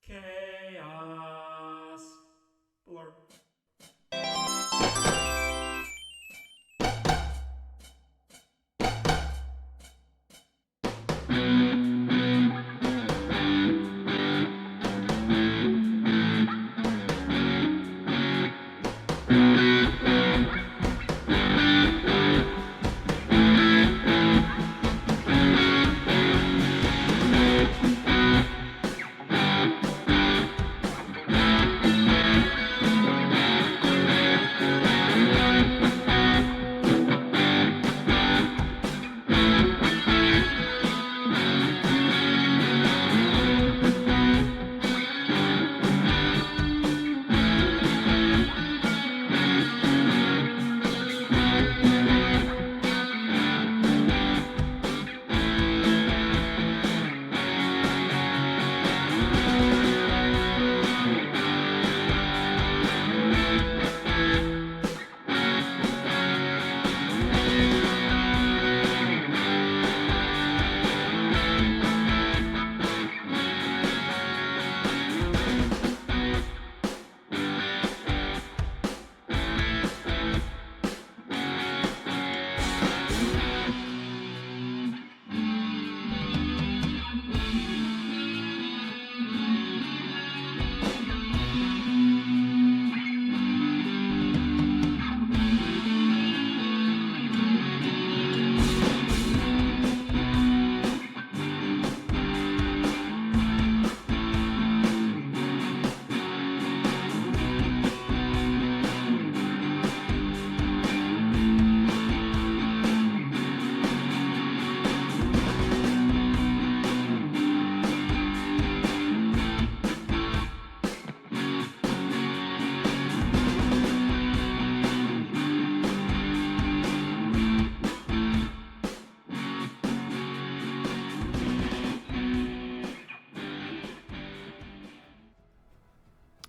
Chaos Blur.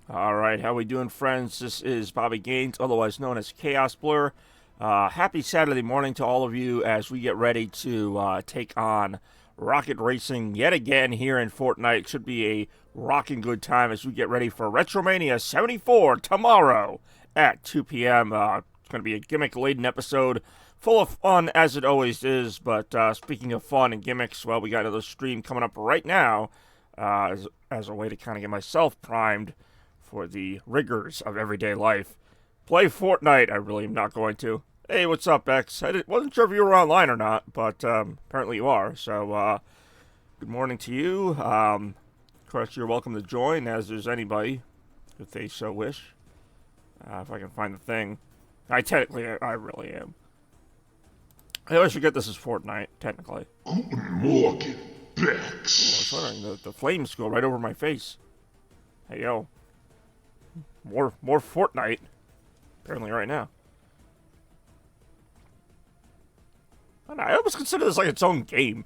All right, how we doing, friends? This is Bobby Gaines, otherwise known as Chaos Blur. Happy Saturday morning to all of you as we get ready to take on Rocket Racing yet again here in Fortnite. It should be a rocking good time as we get ready for Retromania 74 tomorrow at 2 p.m. It's going to be a gimmick-laden episode, full of fun as it always is. But speaking of fun and gimmicks, well, we got another stream coming up right now as a way to kind of get myself primed for the rigors of everyday life. Play Fortnite, I really am not going to. Hey, what's up, X? Wasn't sure if you were online or not, but apparently you are. So, good morning to you. Of course, you're welcome to join, as is anybody, if they so wish. If I can find the thing. I really am. I always forget this is Fortnite, technically. Guten Morgen, Oh, Bex. I was wondering, the flames go right over my face. Hey, yo. More Fortnite. Apparently right now. I almost consider this like its own game.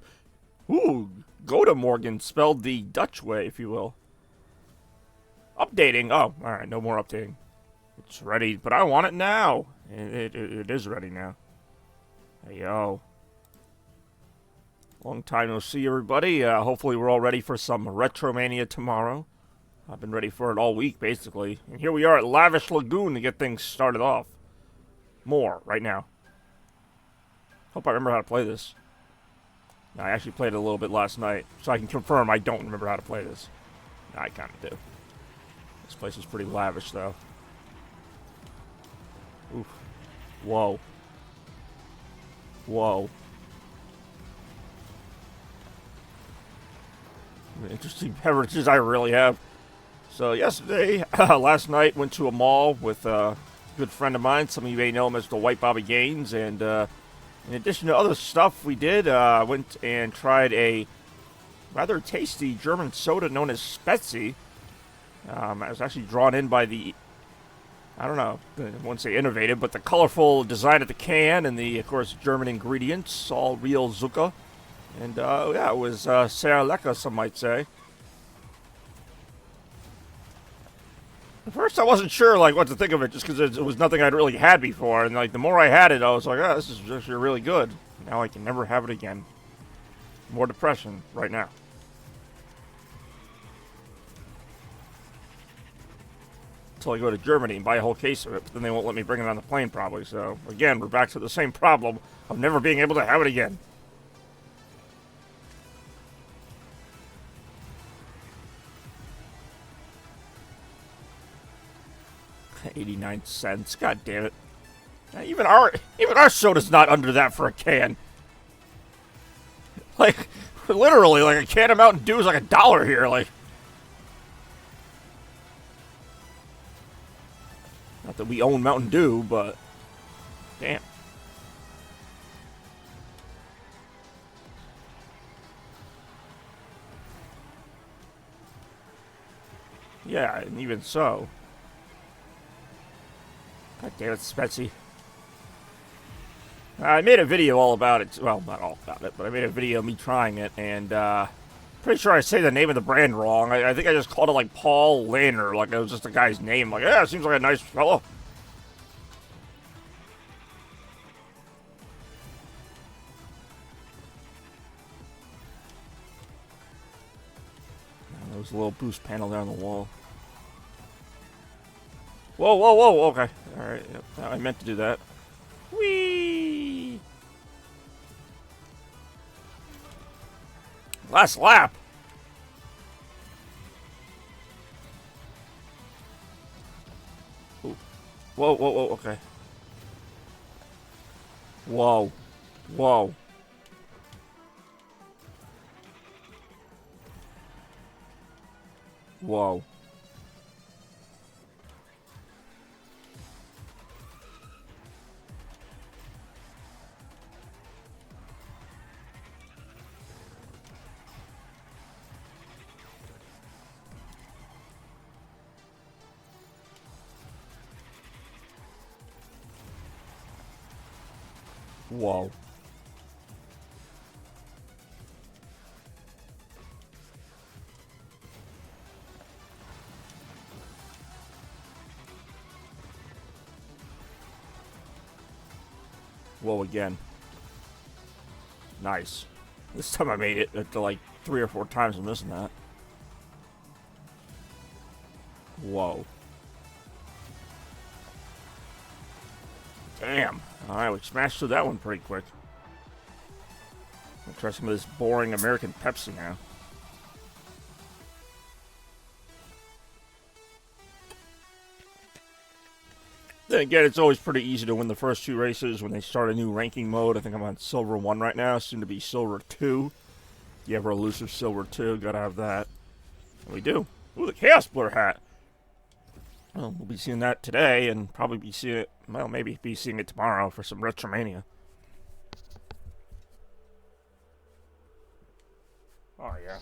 Ooh, Gouda Morgan, spelled the Dutch way, if you will. Updating. Oh, alright, no more updating. It's ready, but I want it now. It is ready now. Hey, yo. Long time no see, everybody. Hopefully we're all ready for some Retromania tomorrow. I've been ready for it all week, basically. And here we are at Lavish Lagoon to get things started off. More, right now. Hope I remember how to play this. I actually played it a little bit last night, so I can confirm I don't remember how to play this. I kind of do. This place is pretty lavish, though. Oof. Whoa. Whoa. Interesting beverages I really have. So yesterday, last night, went to a mall with a good friend of mine. Some of you may know him as the White Bobby Gaines. And in addition to other stuff we did, went and tried a rather tasty German soda known as Spezi. I was actually drawn in by the, I don't know, I won't say innovative, but the colorful design of the can and the, of course, German ingredients, all real Zucker. And yeah, it was sehr lecker, some might say. At first, I wasn't sure like what to think of it, just because it was nothing I'd really had before. And like the more I had it, I was like, "Oh, this is actually really good." Now I can never have it again. More depression right now. until I go to Germany and buy a whole case of it. But then they won't let me bring it on the plane, probably. So, again, we're back to the same problem of never being able to have it again. $0.89. God damn it. Even our soda's not under that for a can. Like, literally, like a can of Mountain Dew is like $1 here. Like, not that we own Mountain Dew, but damn. Yeah, and even so. God damn it, Spetsy. I made a video all about it. Well, not all about it, but I made a video of me trying it, and pretty sure I say the name of the brand wrong. I think I just called it like Paul Lanner, like it was just a guy's name. Like, yeah, seems like a nice fellow. There was a little boost panel there on the wall. Whoa, whoa, whoa, okay. Alright, yep, I meant to do that. Whee! Last lap! Ooh. Whoa, whoa, whoa, okay. Whoa. Whoa. Whoa. Whoa. Whoa again. Nice. This time I made it after like 3 or 4 times I'm missing that. Whoa. Damn. Alright, we smashed through that one pretty quick. I'll try some of this boring American Pepsi now. Then again, it's always pretty easy to win the first 2 races when they start a new ranking mode. I think I'm on Silver 1 right now, soon to be Silver 2. The ever elusive Silver 2, gotta have that. And we do. Ooh, the Chaos Blur hat. Well, we'll be seeing that today, and probably be seeing it, well, maybe be seeing it tomorrow for some Retromania. Oh, yeah.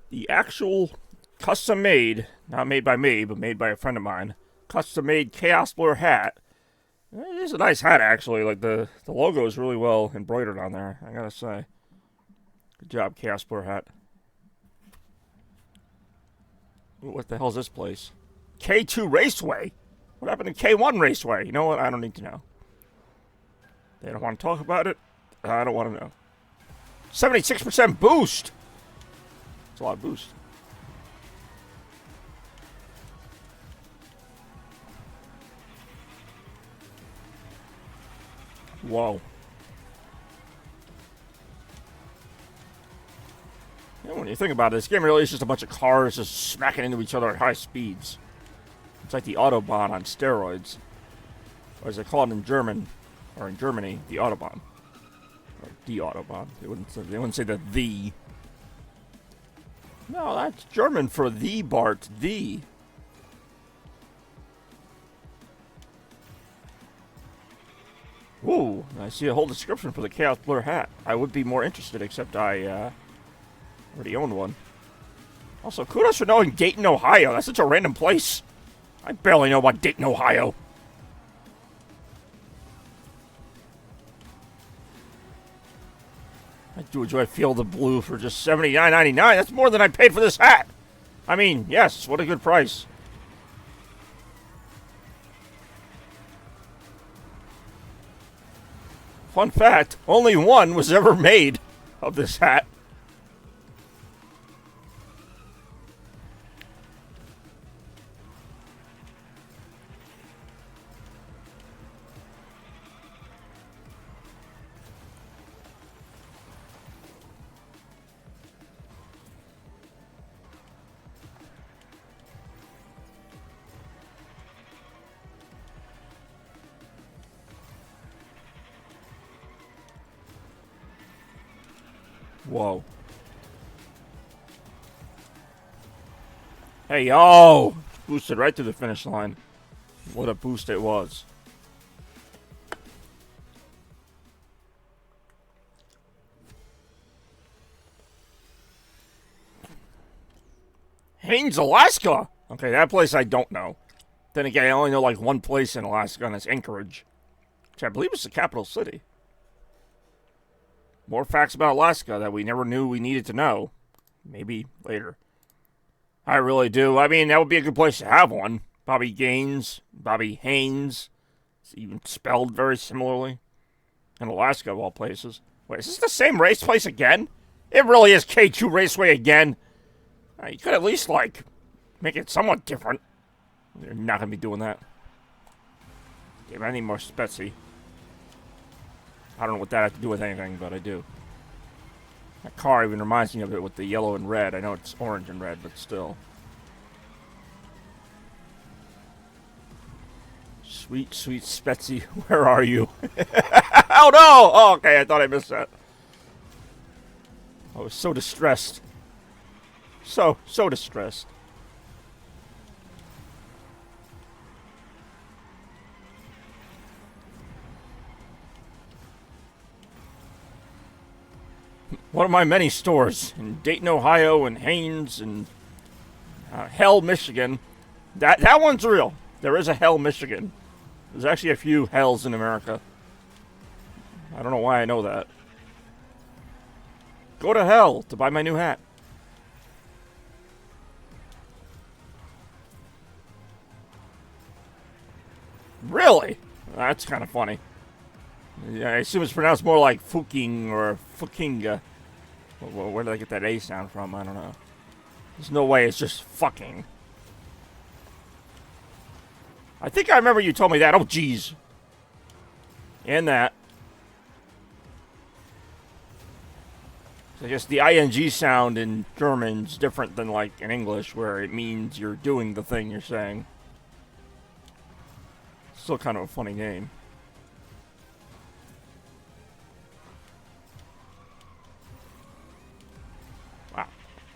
The actual custom-made, not made by me, but made by a friend of mine, custom-made Chaos Blur hat. It is a nice hat, actually. Like, the logo is really well embroidered on there, I gotta say. Good job, Chaos Blur hat. What the hell is this place? K2 Raceway? What happened to K1 Raceway? You know what? I don't need to know. They don't want to talk about it. I don't want to know. 76% boost! That's a lot of boost. Whoa. You know, when you think about it, this game really is just a bunch of cars just smacking into each other at high speeds. It's like the Autobahn on steroids. Or as they call it in German, or in Germany, the Autobahn. Or die Autobahn. They wouldn't say the. No, that's German for the Bart, the. Ooh, I see a whole description for the Chaos Blur hat. I would be more interested, except I, already own one. Also, kudos for knowing Dayton, Ohio. That's such a random place. I barely know about Dayton, Ohio. I do enjoy Feel the Blue for just $79.99. That's more than I paid for this hat. I mean, yes, what a good price. Fun fact, only one was ever made of this hat. Whoa. Hey, yo! Boosted right to the finish line. What a boost it was. Haines, Alaska! Okay, that place I don't know. Then again, I only know like one place in Alaska, and it's Anchorage. Which I believe is the capital city. More facts about Alaska that we never knew we needed to know. Maybe later. I really do. I mean, that would be a good place to have one. Bobby Gaines, Bobby Haynes. It's even spelled very similarly. In Alaska, of all places. Wait, is this the same race place again? It really is K2 Raceway again. You could at least, like, make it somewhat different. They're not going to be doing that. Damn, I need more Spetsy. I don't know what that has to do with anything, but I do. That car even reminds me of it with the yellow and red. I know it's orange and red, but still. Sweet, sweet Spetsy, where are you? Oh no! Oh, okay, I thought I missed that. I was so distressed. So distressed. One of my many stores in Dayton, Ohio, and Haines, and Hell, Michigan. That one's real. There is a Hell, Michigan. There's actually a few Hells in America. I don't know why I know that. Go to hell to buy my new hat. Really? That's kind of funny. Yeah, I assume it's pronounced more like Fuking or Fukinga. Where did I get that A sound from? I don't know. There's no way it's just fucking. I think I remember you told me that. Oh, jeez. And that. So I guess the ing sound in German's different than, like, in English, where it means you're doing the thing you're saying. Still kind of a funny name. Wow.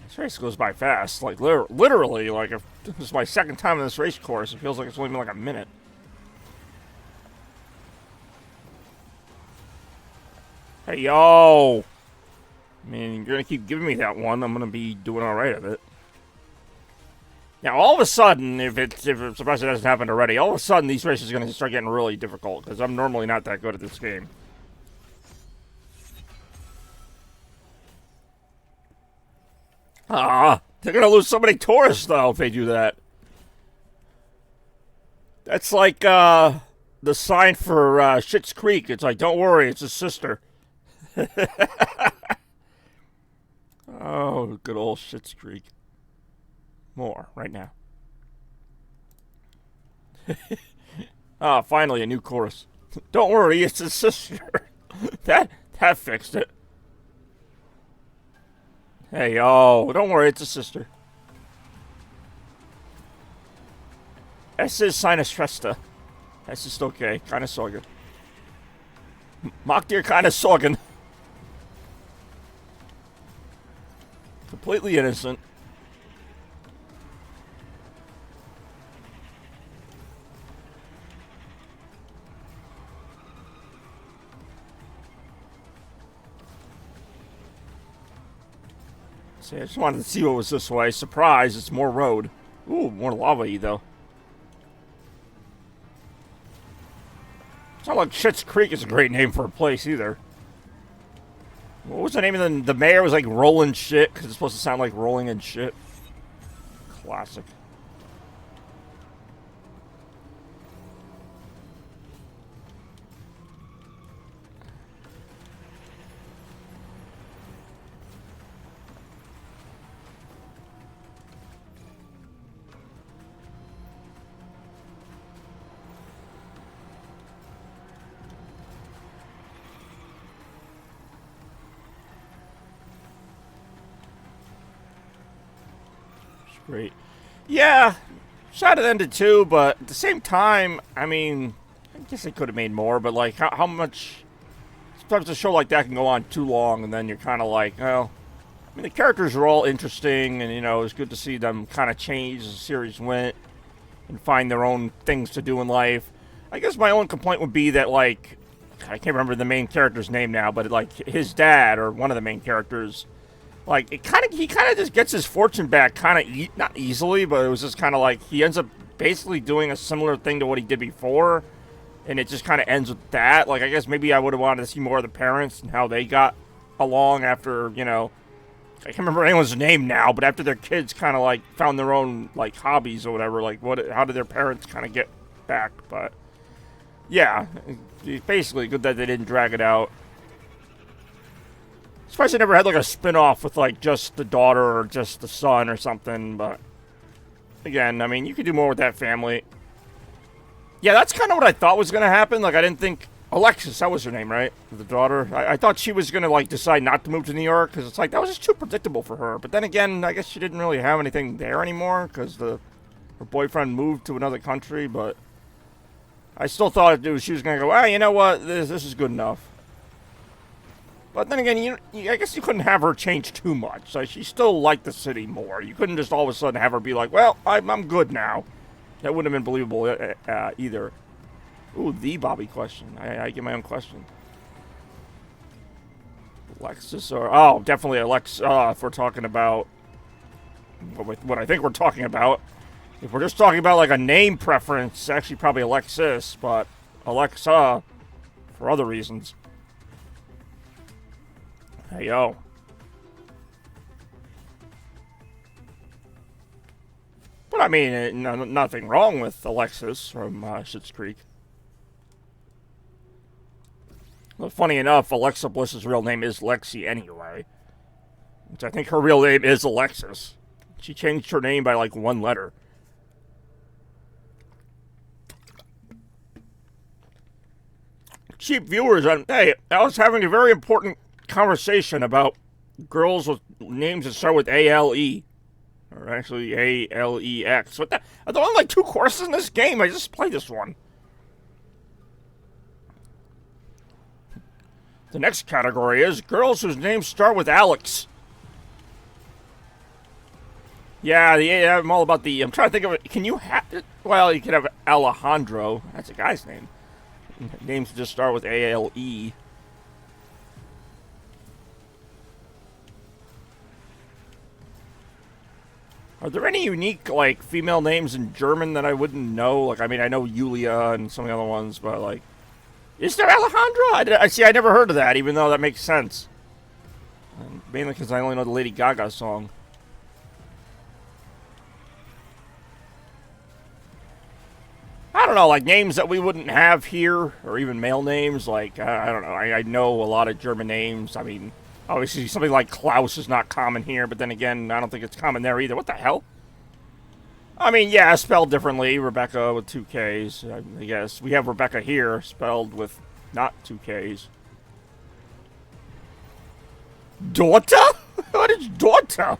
This race goes by fast. Like, literally, like, if this is my second time in this race course, it feels like it's only been like a minute. Hey, yo! I mean, you're gonna keep giving me that one, I'm gonna be doing alright of it. Now, all of a sudden, if it's surprised it hasn't happened already, all of a sudden these races are gonna start getting really difficult, because I'm normally not that good at this game. They're gonna lose so many tourists, though, if they do that. That's like, the sign for, Schitt's Creek. It's like, don't worry, it's his sister. Oh, good old Schitt's Creek. More, right now. Finally, a new chorus. Don't worry, it's his sister. That fixed it. Hey, yo, don't worry, it's a sister. Es ist seine Schwester. Es ist okay, keine Sorge. Mach dir keine Sorgen. Completely innocent. See, I just wanted to see what was this way. Surprise, it's more road. Ooh, more lava-y, though. It's not like Schitt's Creek is a great name for a place, either. What was the name of the mayor? Was like Rolling Shit, because it's supposed to sound like rolling in shit. Classic. Great. Yeah, shot it ended too, but at the same time, I mean, I guess they could have made more, but like, how much? sometimes a show like that can go on too long, and then you're kind of like, well, I mean, the characters are all interesting, and, you know, it's good to see them kind of change as the series went and find their own things to do in life. I guess my only complaint would be that, like, I can't remember the main character's name now, but, like, his dad, or one of the main characters, like, he kind of just gets his fortune back kind of, not easily, but it was just kind of like, he ends up basically doing a similar thing to what he did before, and it just kind of ends with that. Like, I guess maybe I would have wanted to see more of the parents and how they got along after, you know, I can't remember anyone's name now, but after their kids kind of, like, found their own, like, hobbies or whatever, like, how did their parents kind of get back? But, yeah, it's basically good that they didn't drag it out. Especially never had, like, a spin-off with, like, just the daughter or just the son or something, but, again, I mean, you could do more with that family. Yeah, that's kind of what I thought was going to happen. Like, I didn't think Alexis, that was her name, right? The daughter. I thought she was going to, like, decide not to move to New York, because it's like, that was just too predictable for her. But then again, I guess she didn't really have anything there anymore, because her boyfriend moved to another country, but I still thought she was going to go, ah, you know what, this is good enough. But then again, I guess you couldn't have her change too much. Like, she still liked the city more. You couldn't just all of a sudden have her be like, well, I'm good now. That wouldn't have been believable either. Ooh, the Bobby question. I get my own question. Alexis or... Oh, definitely Alexa, if we're talking about... What I think we're talking about. If we're just talking about, like, a name preference, actually probably Alexis, but Alexa for other reasons. Hey, yo. But, I mean, nothing wrong with Alexis from Schitt's Creek. Well, funny enough, Alexa Bliss's real name is Lexi anyway. Which I think her real name is Alexis. She changed her name by, like, one letter. Cheap viewers, hey, I was having a very important conversation about girls with names that start with A-L-E. Or actually A-L-E-X. What the? Are there only, like, 2 courses in this game? I just played this one. The next category is girls whose names start with Alex. Yeah, I'm all about the... I'm trying to think of it. Can you have... Well, you could have Alejandro. That's a guy's name. Names just start with A-L-E. Are there any unique, like, female names in German that I wouldn't know? Like, I mean, I know Julia and some of the other ones, but, like... Is there Alejandra? I never heard of that, even though that makes sense. Mainly because I only know the Lady Gaga song. I don't know, like names that we wouldn't have here, or even male names. Like, I don't know. I know a lot of German names. I mean, obviously something like Klaus is not common here, but then again, I don't think it's common there either. What the hell? I mean, yeah, spelled differently. Rebecca with 2 Ks, I guess. We have Rebecca here, spelled with not 2 Ks. Daughter? What is daughter?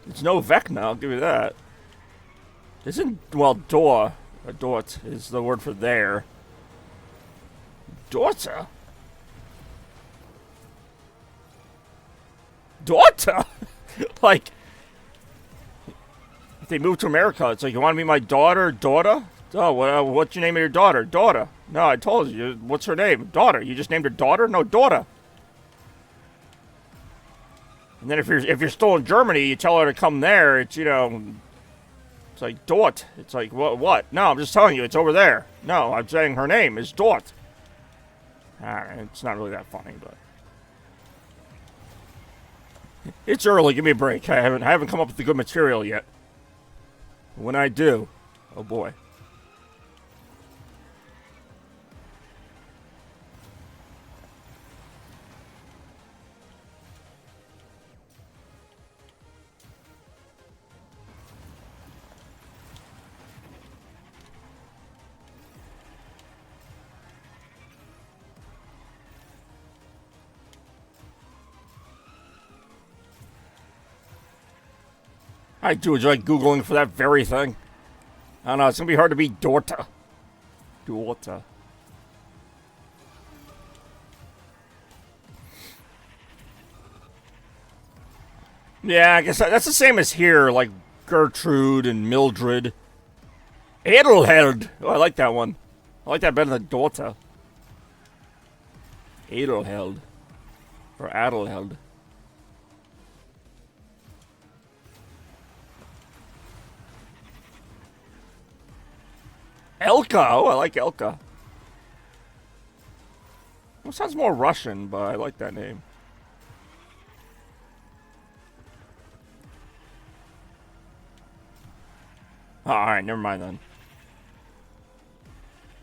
It's no Vecna, I'll give you that. Isn't, well, door, or dort is the word for there. Daughter? Daughter? Like... If they move to America, it's like, you want to be my daughter? Oh, what's your name of your daughter? Daughter. No, I told you. What's her name? Daughter. You just named her daughter? No, daughter. And then if you're still in Germany, you tell her to come there. It's, you know, it's like Dort. It's like, what? No, I'm just telling you, it's over there. No, I'm saying her name is Dort. It's not really that funny, but... It's early. Give me a break. I haven't come up with the good material yet. When I do, oh boy. I do enjoy Googling for that very thing. I don't know, it's going to be hard to beat Dorta. Dorta. Yeah, I guess that's the same as here, like Gertrude and Mildred. Edelheld. Oh, I like that one. I like that better than daughter. Edelheld. Or Adelheld. Elka. Oh, I like Elka. Well, it sounds more Russian, but I like that name. Oh, alright, never mind then.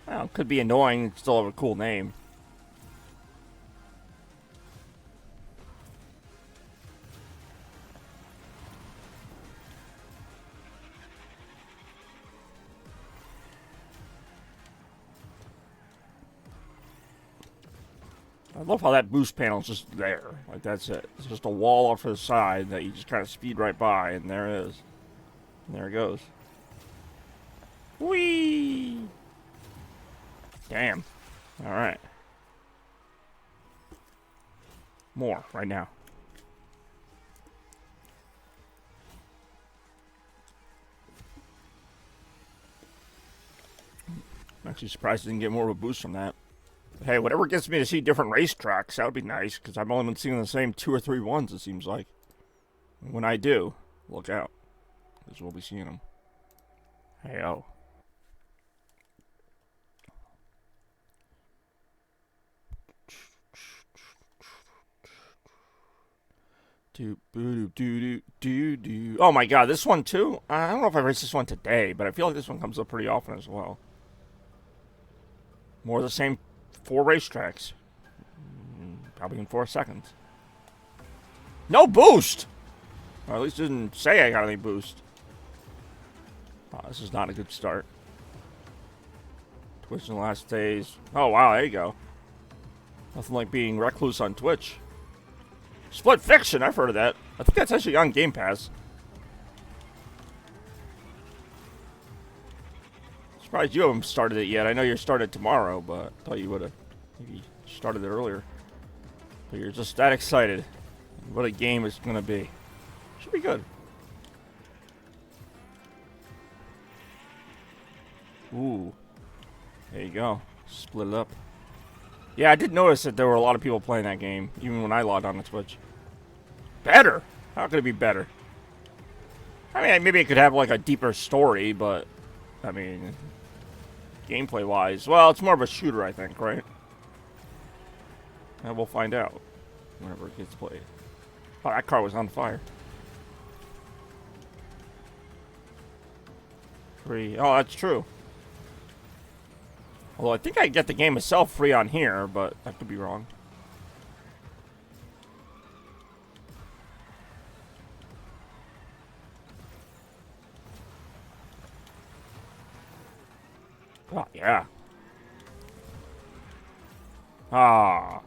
Well, it could be annoying, still have a cool name. I love how that boost panel is just there. Like, that's it. It's just a wall off to the side that you just kind of speed right by, and there it is. And there it goes. Whee! Damn. Alright. More, right now. I'm actually surprised I didn't get more of a boost from that. Hey, whatever gets me to see different racetracks, that would be nice, because I've only been seeing the same 2 or 3 ones, it seems like. And when I do, look out, because we'll be seeing them. Hey, oh. Oh my god, this one too? I don't know if I raced this one today, but I feel like this one comes up pretty often as well. More of the same 4 racetracks. Probably in 4 seconds. No boost! Or at least it didn't say I got any boost. Oh, this is not a good start. Twitch in the last days. Oh wow, there you go. Nothing like being recluse on Twitch. Split Fiction, I've heard of that. I think that's actually on Game Pass. Surprised you haven't started it yet. I know you're started tomorrow, but I thought you would have maybe started it earlier. But you're just that excited. What a game it's going to be. Should be good. Ooh. There you go. Split it up. Yeah, I did notice that there were a lot of people playing that game, even when I logged on to Twitch. Better? How could it be better? I mean, maybe it could have, like, a deeper story, but, I mean, gameplay-wise, well, it's more of a shooter, I think, right? And we'll find out whenever it gets played. Oh, that car was on fire. Free. Oh, that's true. Although I think I get the game itself free on here, but I could be wrong. Oh, yeah. Ah.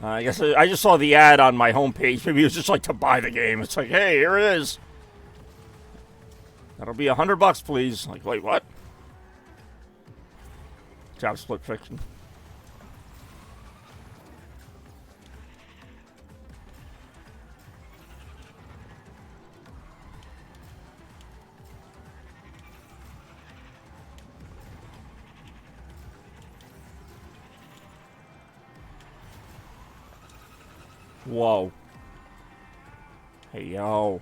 I guess I just saw the ad on my homepage. Maybe it was just like to buy the game. It's like, hey, here it is. That'll be $100, please. Like, wait, what? Job Split Fiction. Whoa. Hey, yo.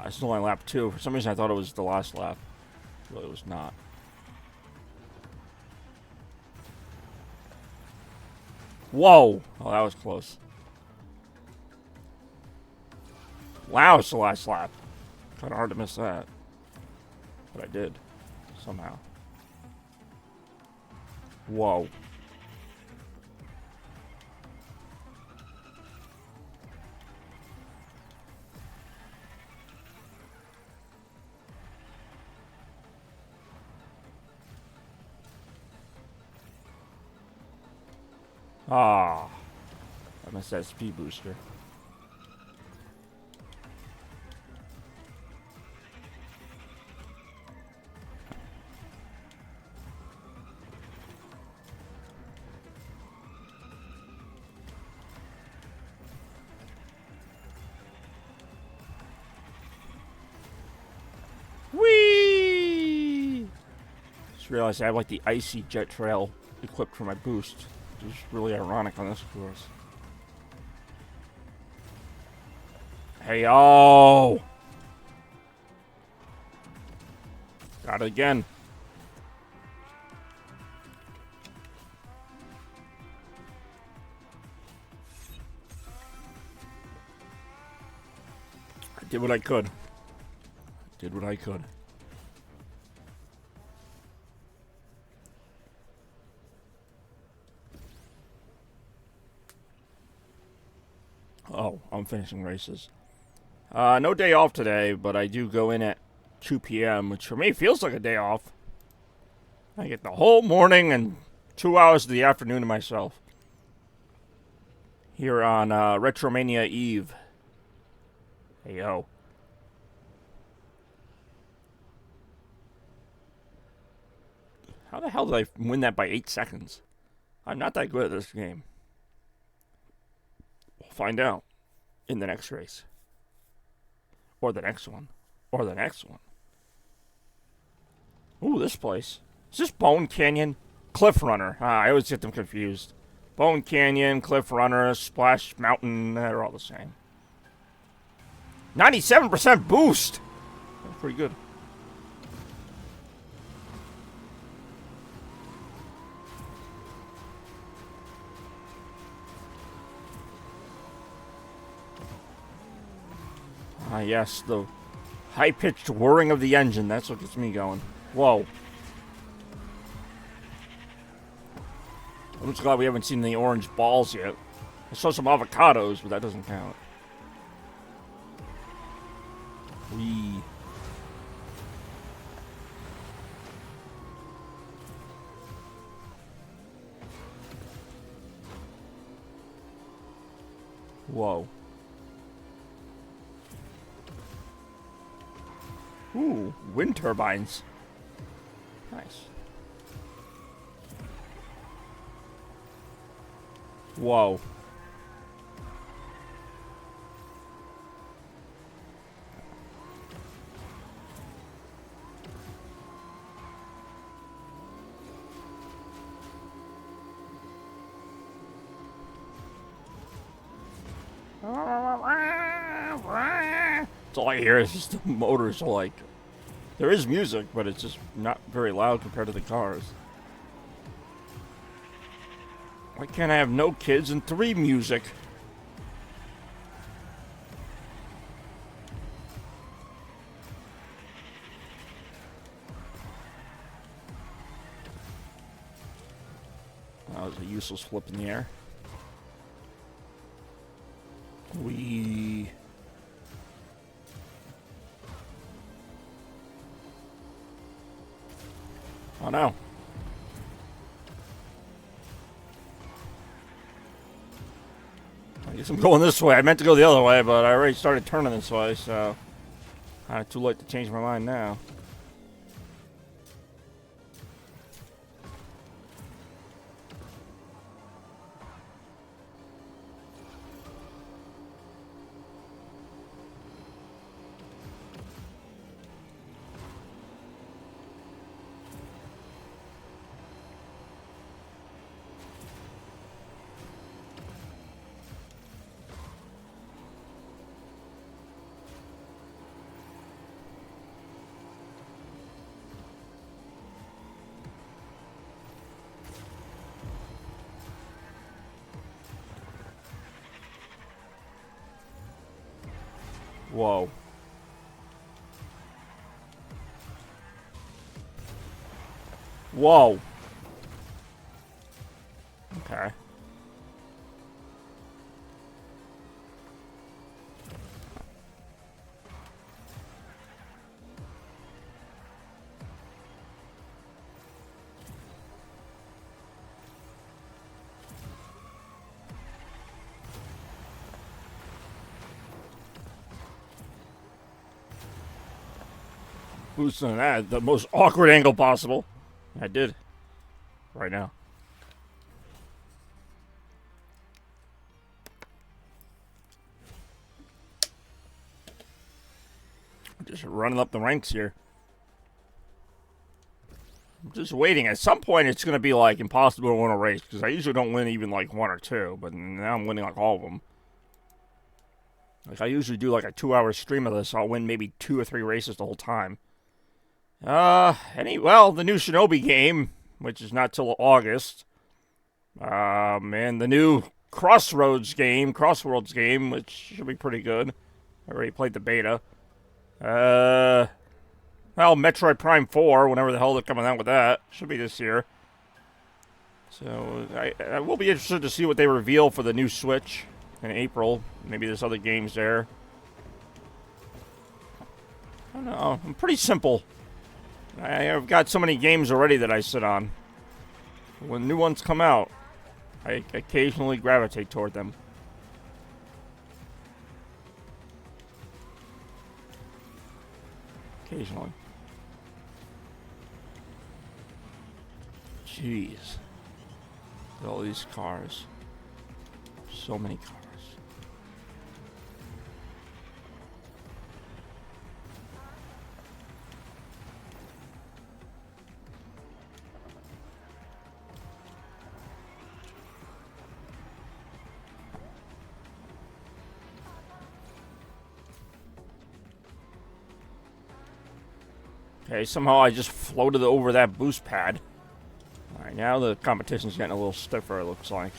This is only lap 2. For some reason, I thought it was the last lap. Well, it was not. Whoa! Oh, that was close. Wow, it's the last lap. Kind of hard to miss that. But I did. Somehow. Whoa. Ah, I missed that speed booster. Just realized I have like the icy jet trail equipped for my boost. Which is really ironic on this course. Hey, oh! Got it again. I did what I could. Did what I could. Oh, I'm finishing races. No day off today, but I do go in at 2 p.m., which for me feels like a day off. I get the whole morning and 2 hours of the afternoon to myself. Here on Retromania Eve. Hey, yo. How the hell did I win that by 8 seconds? I'm not that good at this game. We'll find out in the next race. Or the next one. Or the next one. Ooh, this place. Is this Bone Canyon? Cliff Runner. I always get them confused. Bone Canyon, Cliff Runner, Splash Mountain. They're all the same. 97% boost! That's pretty good. Ah, yes, the high-pitched whirring of the engine. That's what gets me going. Whoa. I'm just glad we haven't seen the orange balls yet. I saw some avocados, but that doesn't count. Whee. Whoa. Ooh, wind turbines. Nice. Whoa. That's all I hear is just the motors. Like, there is music, but it's just not very loud compared to the cars. Why can't I have no kids and 3 music? That was a useless flip in the air. Wee. Oh no. I guess I'm going this way. I meant to go the other way, but I already started turning this way, so kind of too late to change my mind now. Whoa. Whoa. Okay. Boosting that the most awkward angle possible. I did. Right now. Just running up the ranks here. I'm just waiting. At some point, it's going to be, like, impossible to win a race, because I usually don't win even, like, one or two, but now I'm winning, like, all of them. Like, I usually do, like, a 2-hour stream of this, so I'll win maybe 2 or 3 races the whole time. Well, the new Shinobi game, which is not till August. And the new Crossworlds game, which should be pretty good. I already played the beta. Well, Metroid Prime 4, whenever the hell they're coming out with that. Should be this year. So, I will be interested to see what they reveal for the new Switch in April. Maybe there's other games there. I don't know. I'm pretty simple. I've got so many games already that I sit on. When new ones come out, I occasionally gravitate toward them. Occasionally. Jeez. Look at all these cars. So many cars. Okay, somehow I just floated over that boost pad. Alright, now the competition's getting a little stiffer, it looks like.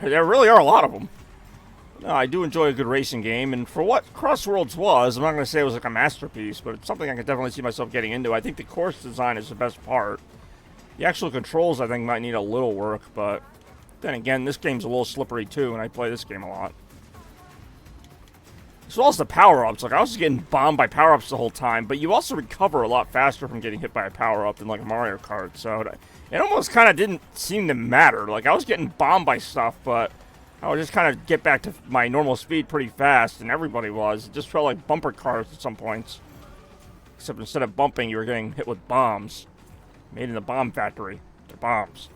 There really are a lot of them. No, I do enjoy a good racing game, and for what Crossworlds was, I'm not going to say it was like a masterpiece, but it's something I could definitely see myself getting into. I think the course design is the best part. The actual controls, I think, might need a little work, but then again, this game's a little slippery too, and I play this game a lot. As well as the power-ups. Like, I was getting bombed by power-ups the whole time, but you also recover a lot faster from getting hit by a power-up than, like, Mario Kart, so it almost kind of didn't seem to matter. Like, I was getting bombed by stuff, but I would just kind of get back to my normal speed pretty fast, and everybody was. It just felt like bumper cars at some points. Except instead of bumping, you were getting hit with bombs. Made in the bomb factory. They're bombs.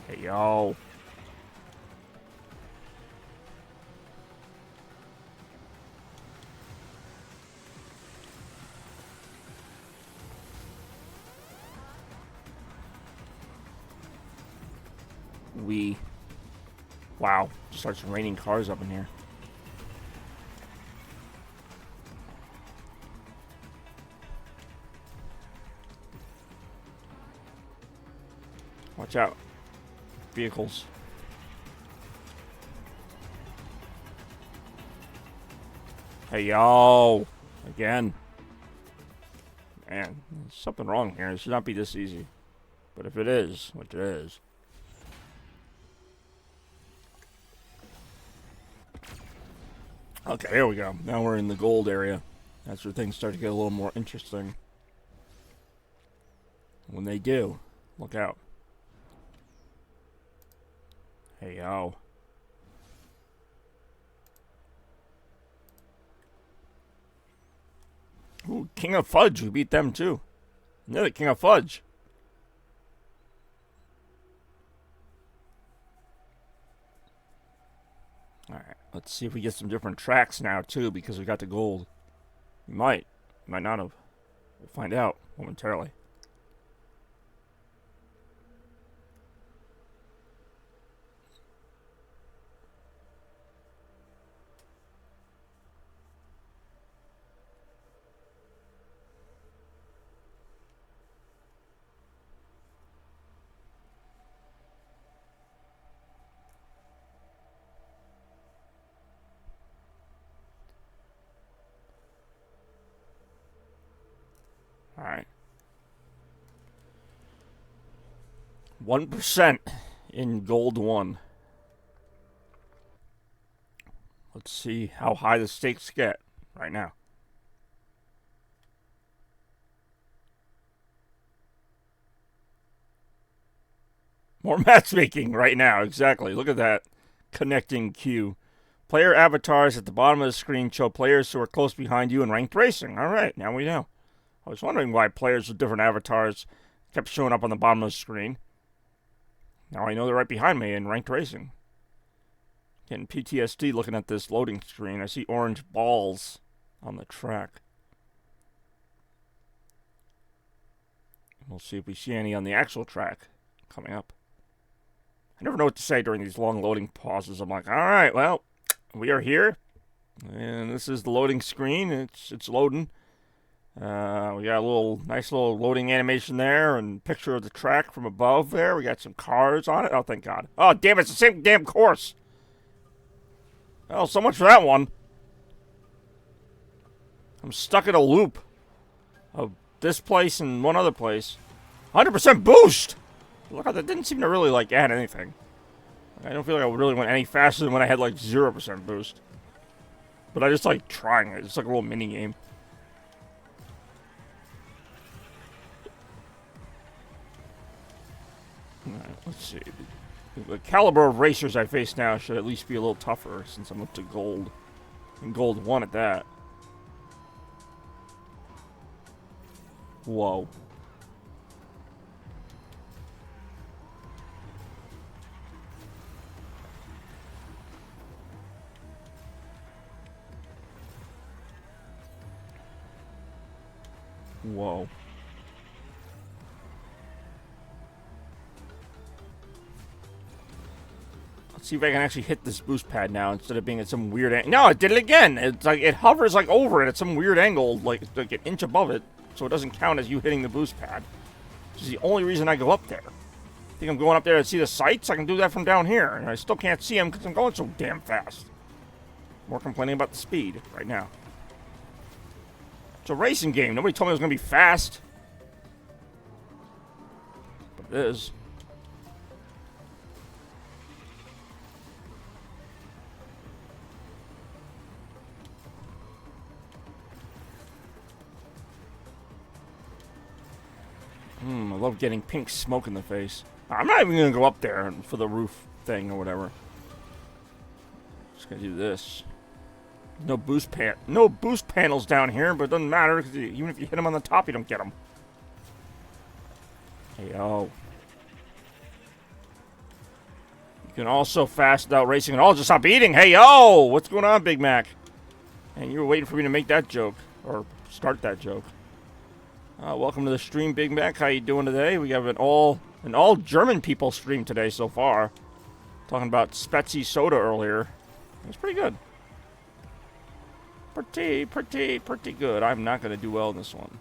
Hey, yo. Wow, starts raining cars up in here. Watch out. Vehicles. Hey, yo. Again. Man, there's something wrong here. It should not be this easy. But if it is, which it is. Okay, here we go. Now we're in the gold area. That's where things start to get a little more interesting. When they do, look out. Hey, yo. Ooh, King of Fudge. We beat them, too. Another King of Fudge. Alright, let's see if we get some different tracks now, too, because we got the gold. We might. Might not have. We'll find out momentarily. Alright. 1% in gold 1. Let's see how high the stakes get right now. More matchmaking right now, exactly. Look at that connecting queue. Player avatars at the bottom of the screen show players who are close behind you in ranked racing. Alright, now we know. I was wondering why players with different avatars kept showing up on the bottom of the screen. Now I know they're right behind me in ranked racing. Getting PTSD looking at this loading screen. I see orange balls on the track. We'll see if we see any on the actual track coming up. I never know what to say during these long loading pauses. I'm like, all right, well, we are here, and this is the loading screen. It's loading. We got a nice little loading animation there, and picture of the track from above there. We got some cars on it. Oh, thank God. Oh, damn, it's the same damn course. Well, so much for that one. I'm stuck in a loop of this place and one other place. 100% boost! Look, that didn't seem to really, like, add anything. I don't feel like I really went any faster than when I had, like, 0% boost. But I just like trying it. It's like a little mini game. Alright, let's see. The caliber of racers I face now should at least be a little tougher since I'm up to gold. And gold 1 at that. Whoa. Whoa. Let's see if I can actually hit this boost pad now instead of being at some weird angle. No, it did it again. It's like it hovers like over it at some weird angle, like an inch above it, so it doesn't count as you hitting the boost pad. Which is the only reason I go up there. Think I'm going up there to see the sights? I can do that from down here, and I still can't see them because I'm going so damn fast. More complaining about the speed right now. It's a racing game. Nobody told me it was going to be fast. But it is. I love getting pink smoke in the face. I'm not even going to go up there for the roof thing or whatever. Just going to do this. No boost panels down here, but it doesn't matter because even if you hit them on the top, you don't get them. Hey, yo. You can also fast without racing and all just stop eating. Hey, yo! What's going on, Big Mac? And you were waiting for me to make that joke. Or start that joke. Welcome to the stream, Big Mac. How you doing today? We have an all German people stream today so far. Talking about Spezi soda earlier. It's pretty good. Pretty good. I'm not going to do well in this one.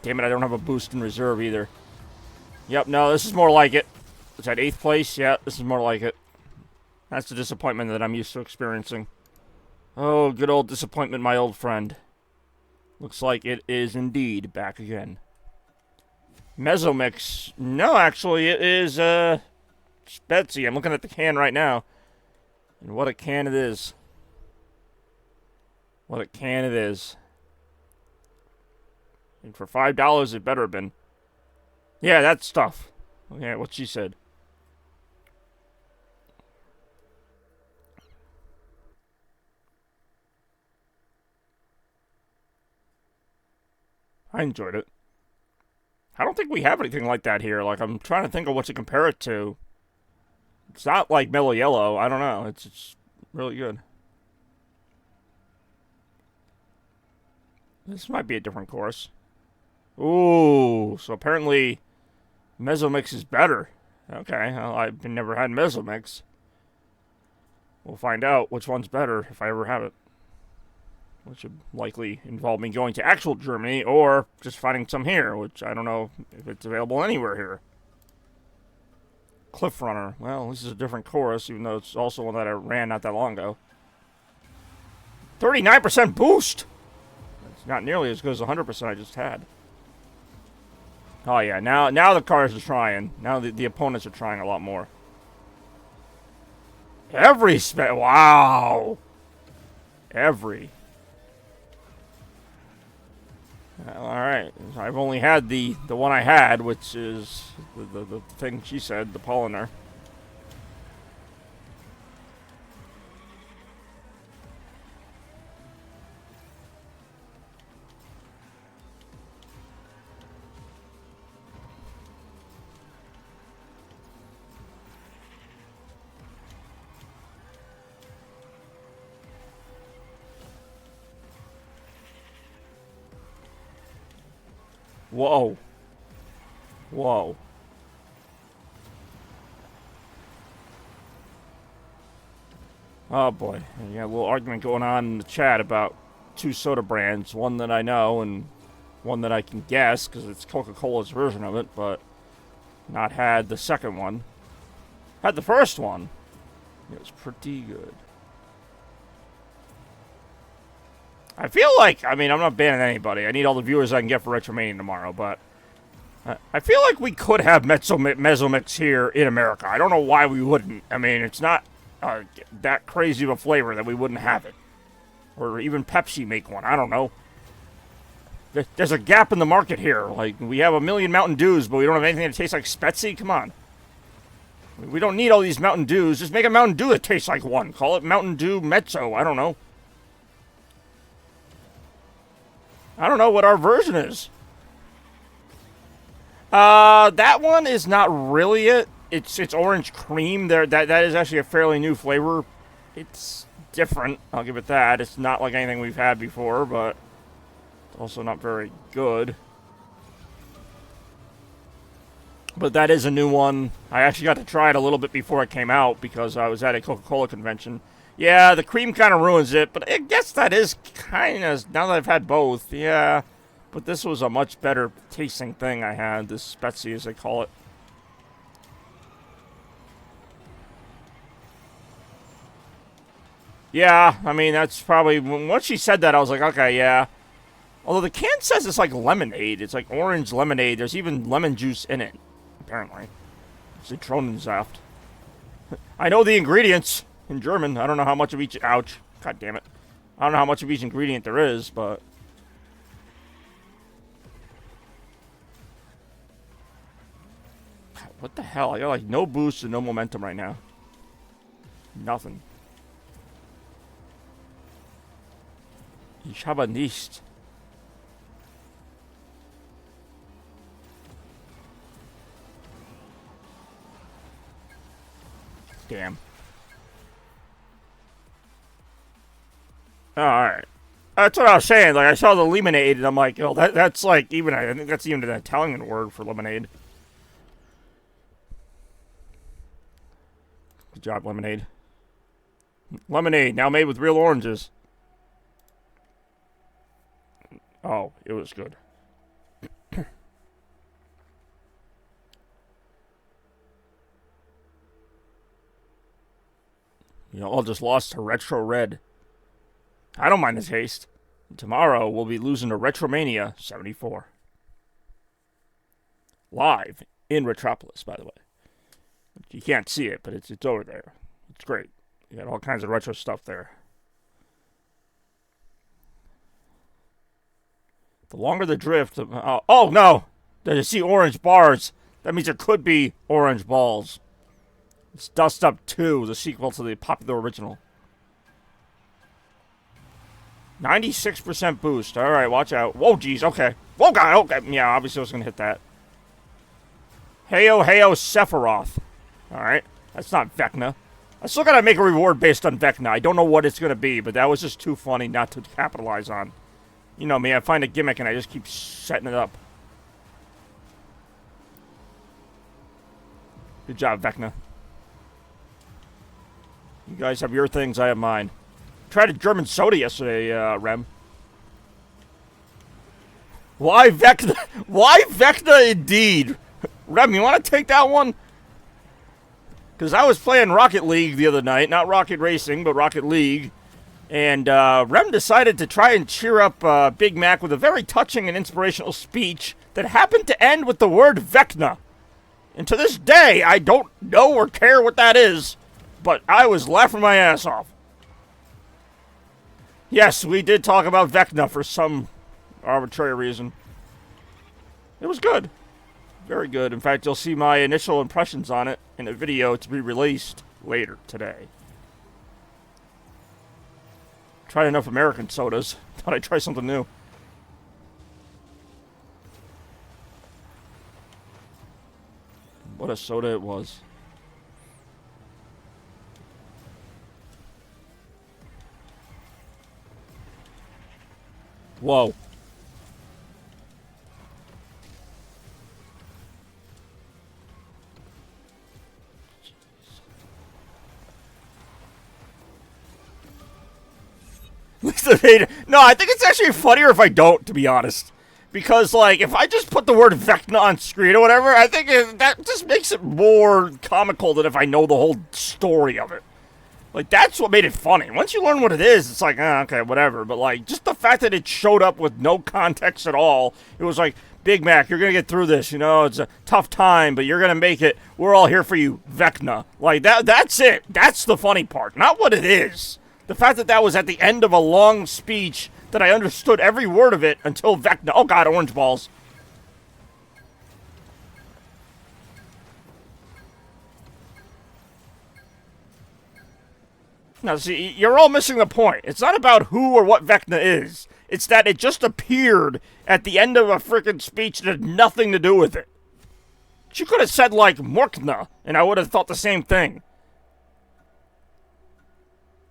Damn it, I don't have a boost in reserve either. Yep, no, this is more like it. It's at 8th place. Yeah, this is more like it. That's the disappointment that I'm used to experiencing. Oh, good old disappointment, my old friend. Looks like it is indeed back again. Mezzomix. No, actually, it is, Spezi. I'm looking at the can right now. And what a can it is. What a can it is. And for $5, it better have been. Yeah, that stuff. Yeah, what she said. I enjoyed it. I don't think we have anything like that here. Like, I'm trying to think of what to compare it to. It's not like Mellow Yellow. I don't know. It's really good. This might be a different course. Ooh, so apparently Mezzomix is better. Okay, well, I've never had Mezzomix. We'll find out which one's better if I ever have it. Which would likely involve me going to actual Germany or just finding some here, which I don't know if it's available anywhere here. Cliff Runner. Well, this is a different course, even though it's also one that I ran not that long ago. 39% boost! It's not nearly as good as the 100% I just had. Oh yeah, now the cars are trying. Now the opponents are trying a lot more. Wow! Every. Alright, I've only had the one I had, which is the thing she said, the Polliner. Whoa. Whoa. Oh boy. You got a little argument going on in the chat about two soda brands. One that I know and one that I can guess because it's Coca-Cola's version of it, but not had the second one. Had the first one. It was pretty good. I feel like, I mean, I'm not banning anybody. I need all the viewers I can get for Retromania tomorrow, but I feel like we could have Mezzomix here in America. I don't know why we wouldn't. I mean, it's not that crazy of a flavor that we wouldn't have it. Or even Pepsi make one. I don't know. There's a gap in the market here. Like, we have a million Mountain Dews, but we don't have anything that tastes like Spetsy? Come on. We don't need all these Mountain Dews. Just make a Mountain Dew that tastes like one. Call it Mountain Dew Mezzo. I don't know. I don't know what our version is. That one is not really it. It's orange cream. That is actually a fairly new flavor. It's different. I'll give it that. It's not like anything we've had before, but it's also not very good. But that is a new one. I actually got to try it a little bit before it came out because I was at a Coca-Cola convention. Yeah, the cream kind of ruins it, but I guess that is kind of, now that I've had both, yeah. But this was a much better tasting thing I had, this Spetsy as they call it. Yeah, I mean, that's probably, once she said that, I was like, okay, yeah. Although the can says it's like lemonade. It's like orange lemonade. There's even lemon juice in it, apparently. Zitronensaft. I know the ingredients in German. I don't know how much of each, ouch, god damn it. I don't know how much of each ingredient there is, but... What the hell? I got like no boost and no momentum right now. Nothing. Ich habe nicht. Damn. Alright. That's what I was saying. Like, I saw the lemonade, and I'm like, oh, that's like, even, I think that's even an Italian word for lemonade. Good job, lemonade. Lemonade, now made with real oranges. Oh, it was good. You know, all just lost to Retro Red. I don't mind the taste. Tomorrow, we'll be losing to Retromania 74. Live in Retropolis, by the way. You can't see it, but it's over there. It's great. You got all kinds of retro stuff there. The longer the drift... oh, no! I see orange bars. That means there could be orange balls. It's Dust Up 2, the sequel to the popular original. 96% boost. Alright, watch out. Whoa, geez, okay. Whoa, God, okay. Yeah, obviously I was going to hit that. Heyo, Heyo, Sephiroth. Alright, that's not Vecna. I still gotta make a reward based on Vecna. I don't know what it's gonna be, but that was just too funny not to capitalize on. You know me, I find a gimmick and I just keep setting it up. Good job, Vecna. You guys have your things, I have mine. Tried a German soda yesterday, Rem. Why Vecna? Why Vecna indeed? Rem, you want to take that one? Because I was playing Rocket League the other night. Not Rocket Racing, but Rocket League. And Rem decided to try and cheer up Big Mac with a very touching and inspirational speech that happened to end with the word Vecna. And to this day, I don't know or care what that is. But I was laughing my ass off. Yes, we did talk about Vecna for some arbitrary reason. It was good. Very good. In fact, you'll see my initial impressions on it in a video to be released later today. Tried enough American sodas. Thought I'd try something new. What a soda it was. Whoa. No, I think it's actually funnier if I don't, to be honest. Because, like, if I just put the word Vecna on screen or whatever, I think that just makes it more comical than if I know the whole story of it. Like, that's what made it funny. Once you learn what it is, it's like, okay, whatever. But, like, just the fact that it showed up with no context at all, it was like, Big Mac, you're going to get through this. You know, it's a tough time, but you're going to make it. We're all here for you, Vecna. Like, that's it. That's the funny part, not what it is. The fact that that was at the end of a long speech that I understood every word of it until Vecna. Oh, God, orange balls. Now, see, you're all missing the point. It's not about who or what Vecna is. It's that it just appeared at the end of a freaking speech that had nothing to do with it. She could have said, like, Morkna, and I would have thought the same thing.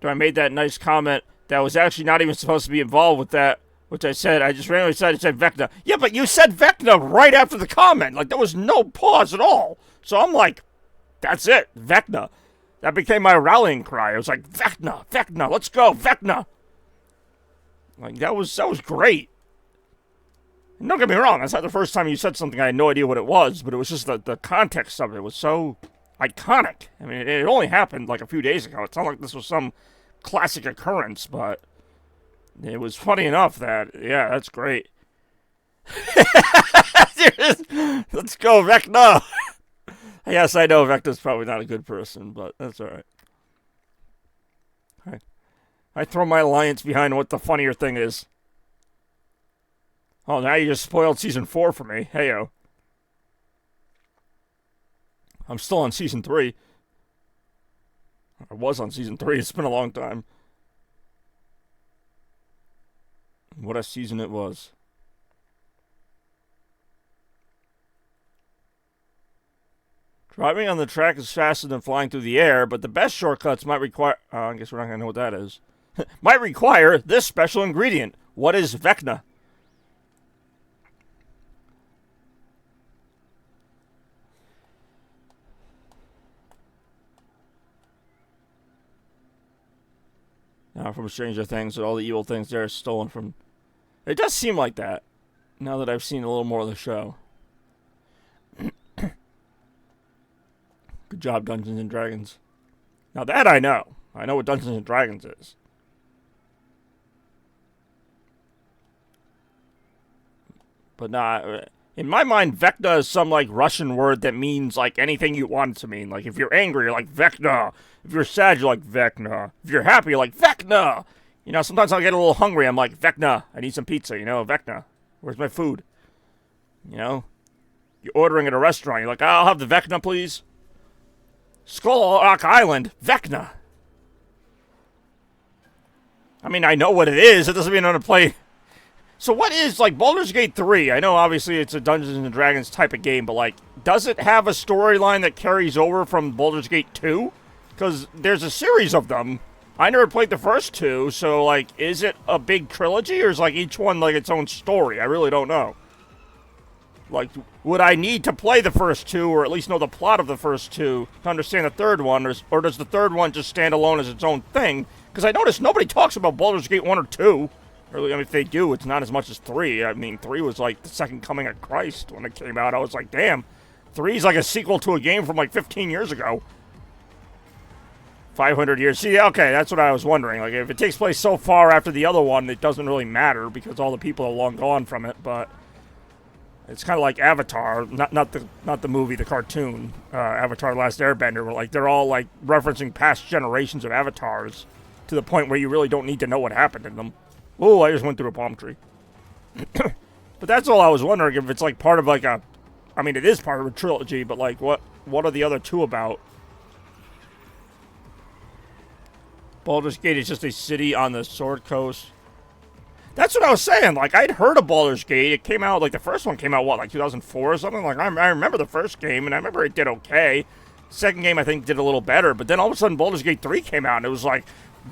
I made that nice comment that was actually not even supposed to be involved with that, which I said, I just randomly said, it said Vecna. Yeah, but you said Vecna right after the comment. Like, there was no pause at all. So I'm like, that's it, Vecna. That became my rallying cry. It was like, Vecna, Vecna, let's go, Vecna. Like, that was great. And don't get me wrong, that's not the first time you said something I had no idea what it was, but it was just the context of it was so iconic. I mean, it only happened like a few days ago. It's not like this was some classic occurrence, but it was funny enough that, yeah, that's great. Let's go, Vecna. Yes, I know Vecna's probably not a good person, but that's all right. I throw my alliance behind what the funnier thing is. Oh, now you just spoiled Season 4 for me. Heyo. I'm still on Season 3. I was on Season 3. It's been a long time. What a season it was. Driving on the track is faster than flying through the air, but the best shortcuts might require... I guess we're not going to know what that is. Might require this special ingredient. What is Vecna? Now, from Stranger Things, that all the evil things there are stolen from... It does seem like that, now that I've seen a little more of the show. Good job, Dungeons and Dragons. Now that I know. I know what Dungeons and Dragons is. But nah, in my mind, Vecna is some, like, Russian word that means, like, anything you want it to mean. Like, if you're angry, you're like, Vecna. If you're sad, you're like, Vecna. If you're happy, you're like, Vecna. You know, sometimes I'll get a little hungry. I'm like, Vecna. I need some pizza, you know, Vecna. Where's my food? You know? You're ordering at a restaurant. You're like, I'll have the Vecna, please. Skull Rock Island. Vecna. I mean, I know what it is. It doesn't mean I'm going to play... So what is, like, Baldur's Gate 3? I know, obviously, it's a Dungeons and Dragons type of game, but, like, does it have a storyline that carries over from Baldur's Gate 2? Because there's a series of them. I never played the first two, so, like, is it a big trilogy, or is, like, each one, like, its own story? I really don't know. Like, would I need to play the first two, or at least know the plot of the first two, to understand the third one, or does the third one just stand alone as its own thing? Because I noticed nobody talks about Baldur's Gate 1 or 2. Really, I mean, if they do, it's not as much as 3. I mean, 3 was like the second coming of Christ when it came out. I was like, damn, 3 is like a sequel to a game from like 15 years ago. 500 years. See, okay, that's what I was wondering. Like, if it takes place so far after the other one, it doesn't really matter because all the people are long gone from it. But it's kind of like Avatar, not the movie, the cartoon, Avatar: Last Airbender, where like they're all like referencing past generations of avatars to the point where you really don't need to know what happened in them. Oh, I just went through a palm tree. But that's all I was wondering, if it's like part of like a... I mean, it is part of a trilogy, but like, what are the other two about? Baldur's Gate is just a city on the Sword Coast. That's what I was saying. Like, I'd heard of Baldur's Gate. It came out, like, the first one came out, what, like 2004 or something? Like, I remember the first game, and I remember it did okay. Second game, I think, did a little better. But then all of a sudden, Baldur's Gate 3 came out, and it was like...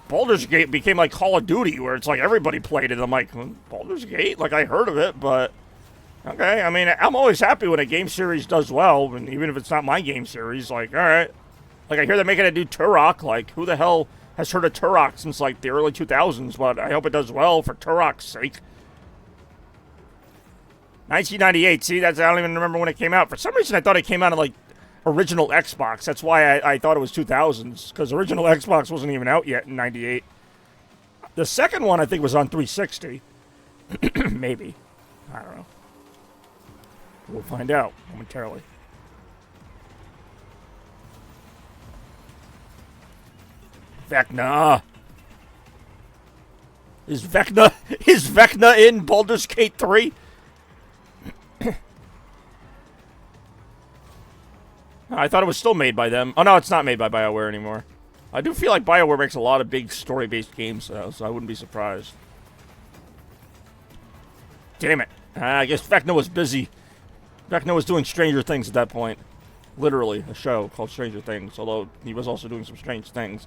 Baldur's Gate became like Call of Duty, where it's like everybody played it. I'm like, Baldur's Gate? Like, I heard of it, but... Okay, I mean, I'm always happy when a game series does well, and even if it's not my game series, like, alright. Like, I hear they're making a new Turok, like, who the hell has heard of Turok since like the early 2000s, but I hope it does well for Turok's sake. 1998. See, I don't even remember when it came out. For some reason, I thought it came out on like original Xbox. That's why I thought it was 2000s, because original Xbox wasn't even out yet in 98. The second one, I think, was on 360. Maybe. I don't know. We'll find out momentarily. Vecna. Is Vecna in Baldur's Gate 3? I thought it was still made by them. Oh, no, it's not made by BioWare anymore. I do feel like BioWare makes a lot of big story-based games, though, so I wouldn't be surprised. Damn it. I guess Vecna was busy. Vecna was doing Stranger Things at that point. Literally, a show called Stranger Things, although he was also doing some strange things.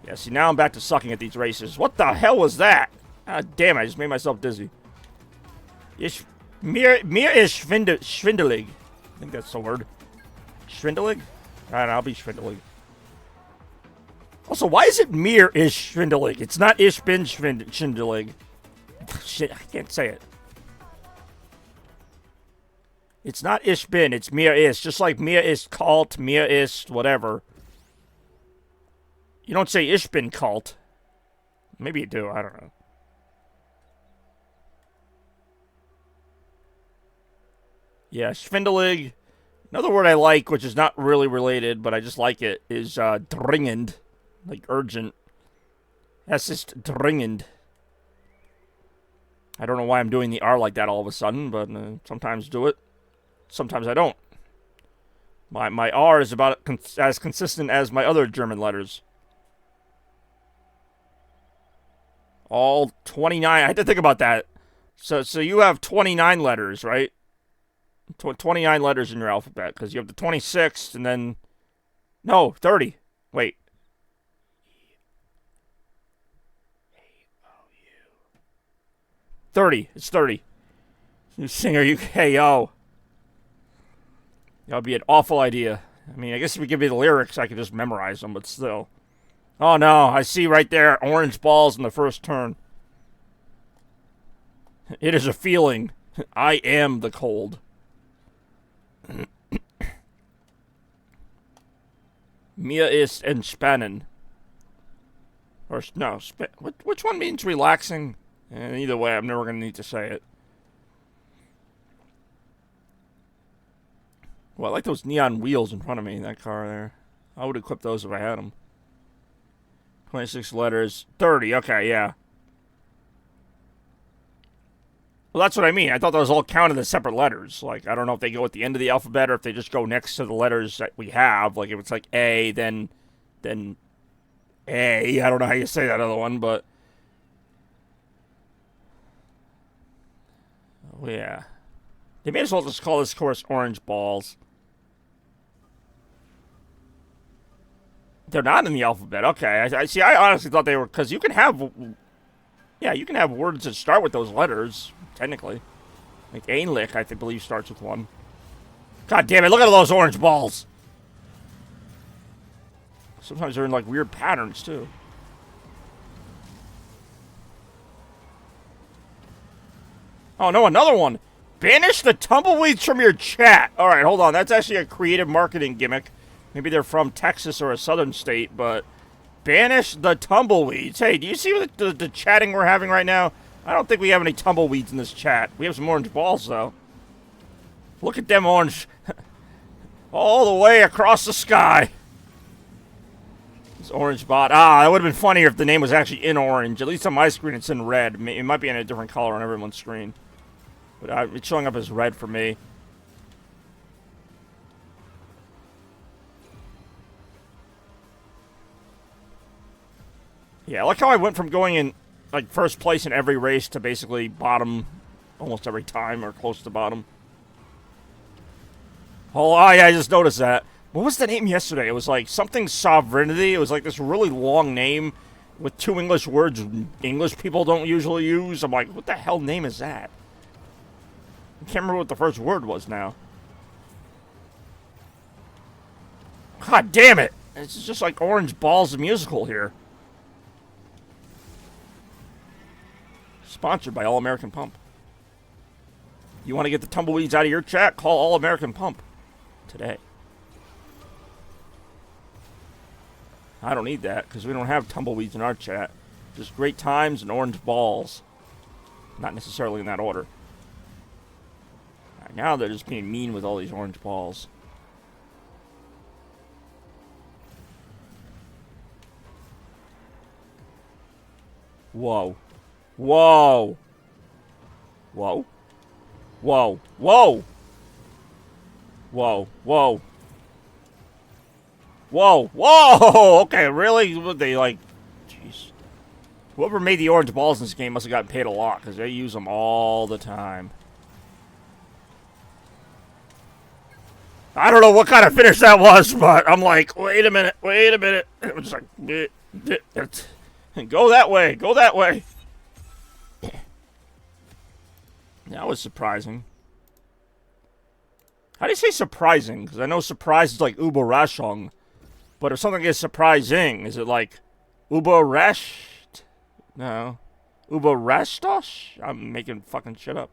Yeah, see, now I'm back to sucking at these races. What the hell was that? Ah, damn, I just made myself dizzy. Mir is schwindelig. I think that's the word. Schwindelig? Alright, I'll be schwindelig. Also, why is it Mir is schwindelig? It's not Ich bin schwindelig. Shit, I can't say it. It's not Ich bin, it's Mir ist. Just like Mir ist kalt, Mir ist whatever. You don't say Ich bin kalt. Maybe you do, I don't know. Yeah, schwindelig. Another word I like, which is not really related, but I just like it, is dringend. Like urgent. Es ist dringend. I don't know why I'm doing the R like that all of a sudden, but sometimes do it. Sometimes I don't. My R is about as consistent as my other German letters. All 29. I had to think about that. So you have 29 letters, right? 29 letters in your alphabet, because you have the 26th, and then... No, 30. Wait. 30. It's 30. You singer, you KO. That would be an awful idea. I mean, I guess if you give me the lyrics, I could just memorize them, but still. Oh no, I see right there, orange balls in the first turn. It is a feeling. I am the cold. Mir ist entspannen. Or, no, which one means relaxing? Either way, I'm never going to need to say it. Well, I like those neon wheels in front of me in that car there. I would equip those if I had them. 26 letters. 30, okay, yeah. Well, that's what I mean. I thought those all counted as separate letters. Like, I don't know if they go at the end of the alphabet or if they just go next to the letters that we have. Like, if it's like A, then A. I don't know how you say that other one, but... Oh, yeah. They may as well just call this course Orange Balls. They're not in the alphabet. Okay. I see. I honestly thought they were... Because you can have... Yeah, you can have words that start with those letters, technically. Like Ähnlich, I believe, starts with one. God damn it, look at all those orange balls! Sometimes they're in, like, weird patterns, too. Oh, no, another one! Banish the tumbleweeds from your chat! Alright, hold on, that's actually a creative marketing gimmick. Maybe they're from Texas or a southern state, but... Banish the tumbleweeds. Hey, do you see the chatting we're having right now? I don't think we have any tumbleweeds in this chat. We have some orange balls, though. Look at them orange. All the way across the sky. This orange bot. Ah, that would have been funnier if the name was actually in orange. At least on my screen, it's in red. It might be in a different color on everyone's screen. But it's showing up as red for me. Yeah, I like how I went from going in, like, first place in every race to basically bottom almost every time, or close to bottom. Oh, yeah, I just noticed that. What was the name yesterday? It was, like, something sovereignty. It was, like, this really long name with two English words English people don't usually use. I'm like, what the hell name is that? I can't remember what the first word was now. God damn it! It's just like Orange Balls the musical here. Sponsored by All American Pump. You want to get the tumbleweeds out of your chat? Call All American Pump today. I don't need that because we don't have tumbleweeds in our chat. Just great times and orange balls. Not necessarily in that order. Right, now they're just being mean with all these orange balls. Whoa. Whoa. Whoa. Whoa. Whoa. Whoa. Whoa. Whoa. Whoa. Okay, really? Would they like... Jeez. Whoever made the orange balls in this game must have gotten paid a lot, because they use them all the time. I don't know what kind of finish that was, but I'm like, wait a minute, wait a minute. It was like... Go that way, go that way. That was surprising. How do you say surprising? Because I know surprise is like Überraschung. But if something is surprising, is it like Überrascht? No. Überrashtosh? I'm making fucking shit up.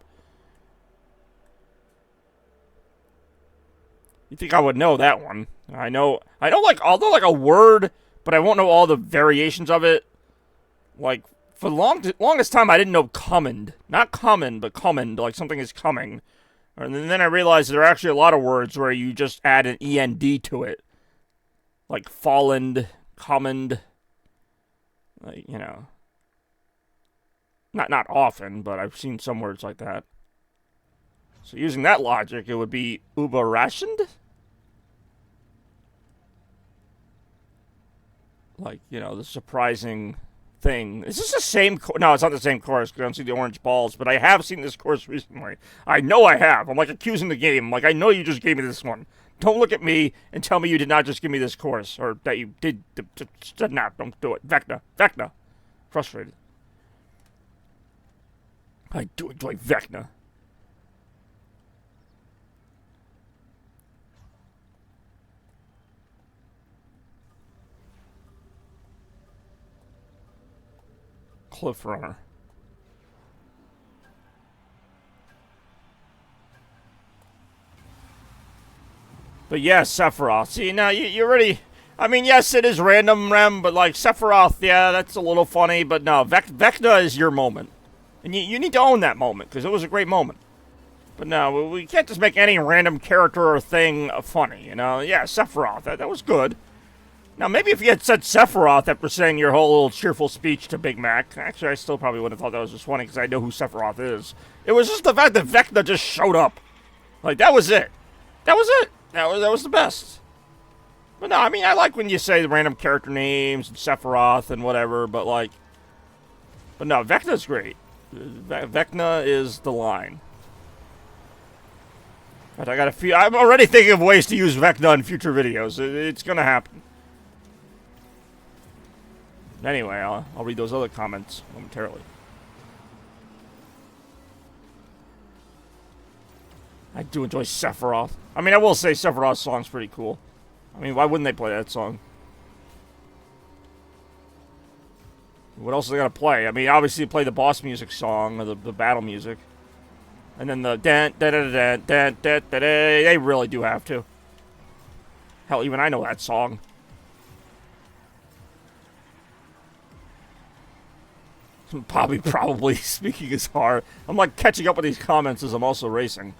You think I would know that one? I know like, although like a word, but I won't know all the variations of it. Like, for the longest time, I didn't know command. Not common, but command, like something is coming. And then I realized there are actually a lot of words where you just add an END to it. Like fallen, command, like, you know. Not often, but I've seen some words like that. So using that logic, it would be überraschend? Like, you know, the surprising thing. Is this the same? No, it's not the same course because I don't see the orange balls, but I have seen this course recently. I know I have. I'm like accusing the game. Like, I know you just gave me this one. Don't look at me and tell me you did not just give me this course, or that you did not. Don't do it. Vecna. Vecna. Frustrated. I do it like Vecna. Cliff Runner. But yes, Sephiroth. See, now you already... I mean, yes, it is random, Rem, but like Sephiroth, yeah, that's a little funny. But no, Vecna is your moment. And you need to own that moment, because it was a great moment. But no, we can't just make any random character or thing funny, you know? Yeah, Sephiroth, that was good. Now, maybe if you had said Sephiroth after saying your whole little cheerful speech to Big Mac, actually, I still probably would have thought that was just funny, because I know who Sephiroth is. It was just the fact that Vecna just showed up. Like, that was it. That was it. That was the best. But no, I mean, I like when you say the random character names and Sephiroth and whatever, but like... But no, Vecna's great. Vecna is the line. But I'm already thinking of ways to use Vecna in future videos. It's gonna happen. Anyway, I'll read those other comments momentarily. I do enjoy Sephiroth. I mean, I will say Sephiroth's song's pretty cool. I mean, why wouldn't they play that song? What else are they gonna play? I mean, obviously play the boss music song, or the battle music. And then the they really do have to. Hell, even I know that song. Bobby probably speaking as hard. I'm like catching up with these comments as I'm also racing.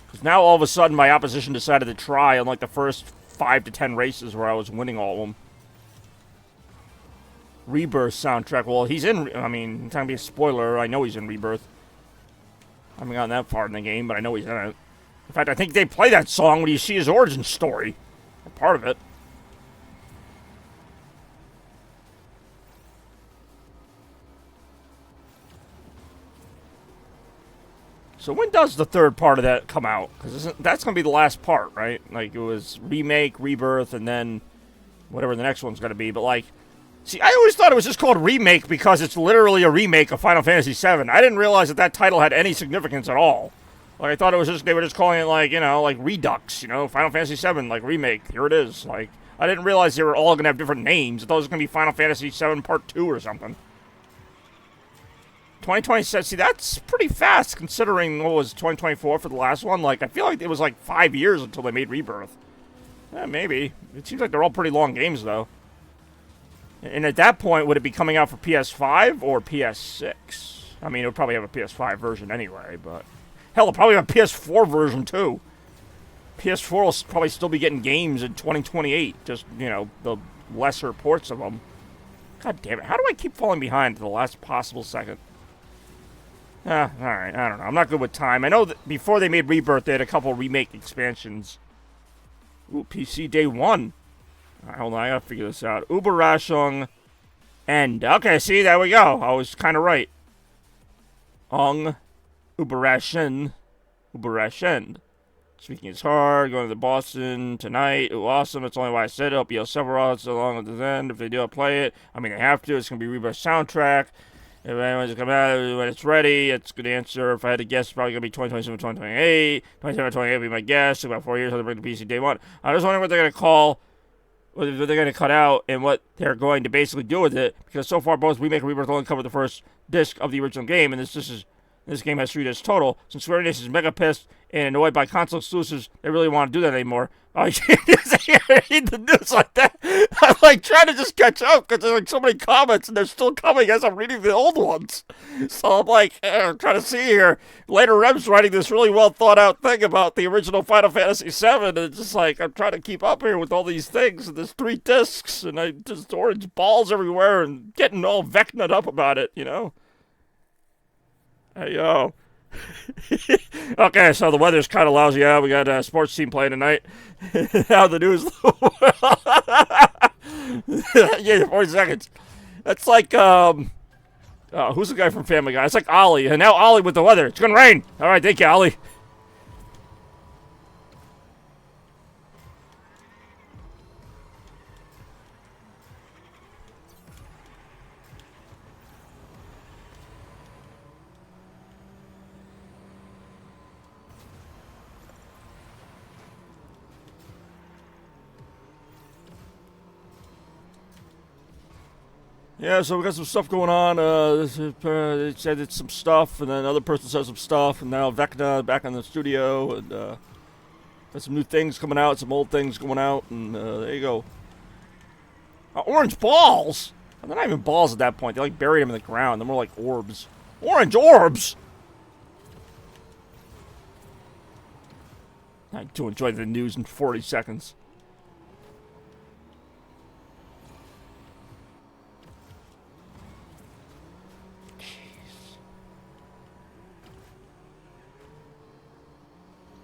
Because now all of a sudden my opposition decided to try on like the first 5 to 10 races where I was winning all of them. Rebirth soundtrack. Well, he's in... I mean, it's not going to be a spoiler. I know he's in Rebirth. I haven't gotten that far in the game, but I know he's in it. In fact, I think they play that song when you see his origin story. Or part of it. So when does the third part of that come out? Because that's going to be the last part, right? Like, it was Remake, Rebirth, and then whatever the next one's going to be. But, like... See, I always thought it was just called Remake because it's literally a remake of Final Fantasy VII. I didn't realize that that title had any significance at all. Like, I thought it was just, they were just calling it, like, you know, like Redux, you know, Final Fantasy VII, like, Remake. Here it is. Like, I didn't realize they were all going to have different names. I thought it was going to be Final Fantasy VII Part 2 or something. 2027. See, that's pretty fast considering what was 2024 for the last one. Like, I feel like it was like 5 years until they made Rebirth. Maybe. It seems like they're all pretty long games, though. And at that point, would it be coming out for PS5 or PS6? I mean, it would probably have a PS5 version anyway, but... Hell, it'll probably have a PS4 version, too. PS4 will probably still be getting games in 2028. Just, you know, the lesser ports of them. God damn it. How do I keep falling behind to the last possible second? Alright, I don't know. I'm not good with time. I know that before they made Rebirth, they had a couple remake expansions. Ooh, PC Day 1. Alright, hold on. I gotta figure this out. Überraschung End. Okay, see, there we go. I was kind of right. Überraschend. Speaking is hard. Going to the Boston tonight. Ooh, awesome. That's only why I said it. Hope you'll several hours along at the end. If they do, I'll play it. I mean, they have to. It's going to be Rebirth soundtrack. If anyone's come out when it's ready, it's a good answer. If I had to guess, it's probably going to be 2027, 2028. 2027, 2028 would be my guess. About 4 years, I'll bring the PC Day 1. I was wondering what they're going to call, what they're going to cut out, and what they're going to basically do with it. Because so far, both Remake and Rebirth only cover the first disc of the original game, and this game has 3 discs total. Since Square Enix is mega pissed and annoyed by console exclusives, they really want to do that anymore. I can't read the news like that. I'm like trying to just catch up because there's like so many comments and they're still coming as I'm reading the old ones. So I'm like, I'm trying to see here. Later, Rem's writing this really well thought out thing about the original Final Fantasy VII, and it's just like I'm trying to keep up here with all these things. And there's 3 discs, and I just orange balls everywhere and getting all vecna'd up about it, you know. Hey, yo. Okay, so the weather's kind of lousy. Yeah, we got a sports team playing tonight. How the news? Yeah, 40 seconds. That's like, who's the guy from Family Guy? It's like Ollie. And now Ollie with the weather. It's going to rain. All right, thank you, Ollie. Yeah, so we got some stuff going on. They said it's some stuff, and then another person said some stuff, and now Vecna back in the studio, and got some new things coming out, some old things going out, and there you go. Orange balls! They're not even balls at that point. They like buried them in the ground. They're more like orbs. Orange orbs! I do enjoy the news in 40 seconds.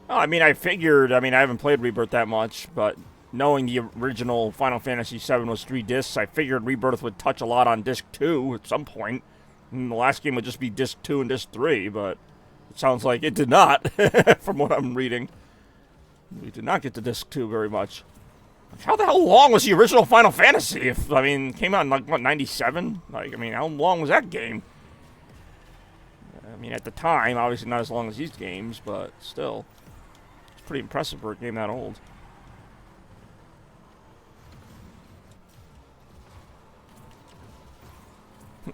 Oh, I mean, I haven't played Rebirth that much, but knowing the original Final Fantasy VII was 3 discs, I figured Rebirth would touch a lot on Disc 2 at some point. And the last game would just be Disc 2 and Disc 3, but it sounds like it did not, from what I'm reading. We did not get to Disc 2 very much. How the hell long was the original Final Fantasy? It came out in, like, what, 97? Like, I mean, how long was that game? I mean, at the time, obviously not as long as these games, but still. Pretty impressive for a game that old.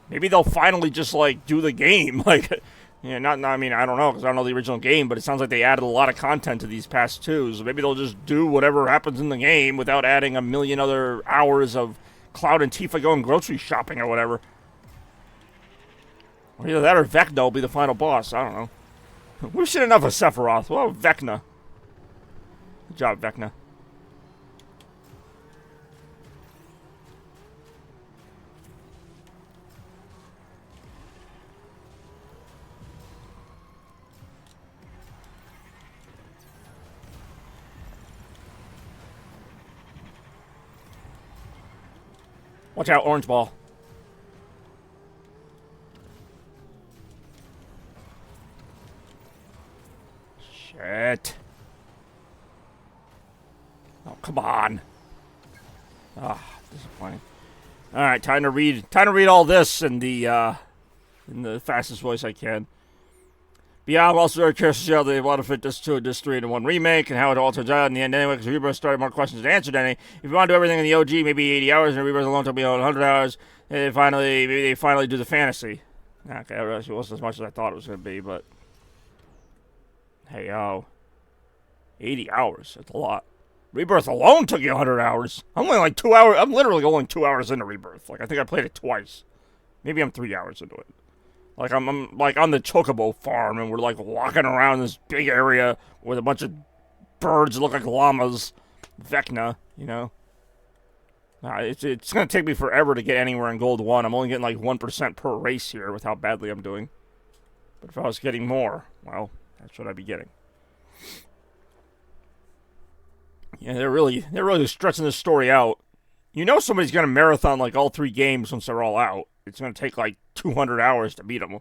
Maybe they'll finally just like do the game, like, yeah, I mean, I don't know because I don't know the original game, but it sounds like they added a lot of content to these past 2, so maybe they'll just do whatever happens in the game without adding a million other hours of Cloud and Tifa going grocery shopping or whatever. Or either that or Vecna will be the final boss. I don't know. We've seen enough of Sephiroth. Well, Vecna. Good job, Vecna. Watch out, orange ball. Shit. Oh, come on. Ah, disappointing. Alright, time to read all this in the fastest voice I can. Beyond, I'm also very curious to see how they want to fit this 2 and this 3 into one remake and how it all turns out in the end anyway, because Rebirth started more questions than answered any. If you want to do everything in the OG, maybe 80 hours, and Rebirth alone took me 100 hours, maybe they finally do the fantasy. Okay, it really wasn't as much as I thought it was going to be, but... Hey, 80 hours. That's a lot. Rebirth alone took you 100 hours. I'm only like 2 hours. I'm literally only 2 hours into Rebirth. Like, I think I played it twice. Maybe I'm 3 hours into it. Like, I'm like on the Chocobo farm, and we're like walking around this big area with a bunch of birds that look like llamas. Vecna, you know. It's going to take me forever to get anywhere in Gold 1. I'm only getting like 1% per race here with how badly I'm doing. But if I was getting more, well, that's what I'd be getting. Yeah, they're really stretching this story out. You know somebody's going to marathon like all 3 games once they're all out. It's going to take like 200 hours to beat them.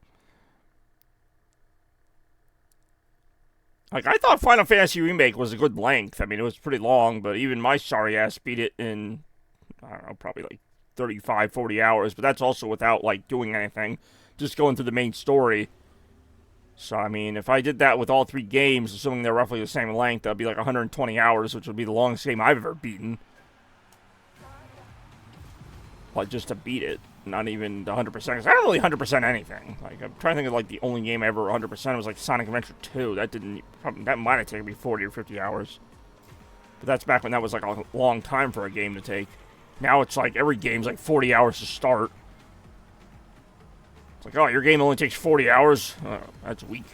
Like, I thought Final Fantasy Remake was a good length. I mean, it was pretty long, but even my sorry ass beat it in, I don't know, probably like 35, 40 hours. But that's also without, like, doing anything. Just going through the main story. So, I mean, if I did that with all 3 games, assuming they're roughly the same length, that'd be like 120 hours, which would be the longest game I've ever beaten. Like, just to beat it. Not even 100%, because I don't really 100% anything. Like, I'm trying to think of, like, the only game I ever 100% was, like, Sonic Adventure 2. That might have taken me 40 or 50 hours. But that's back when that was, like, a long time for a game to take. Now it's, like, every game's, like, 40 hours to start. It's like, oh, your game only takes 40 hours? Oh, that's weak.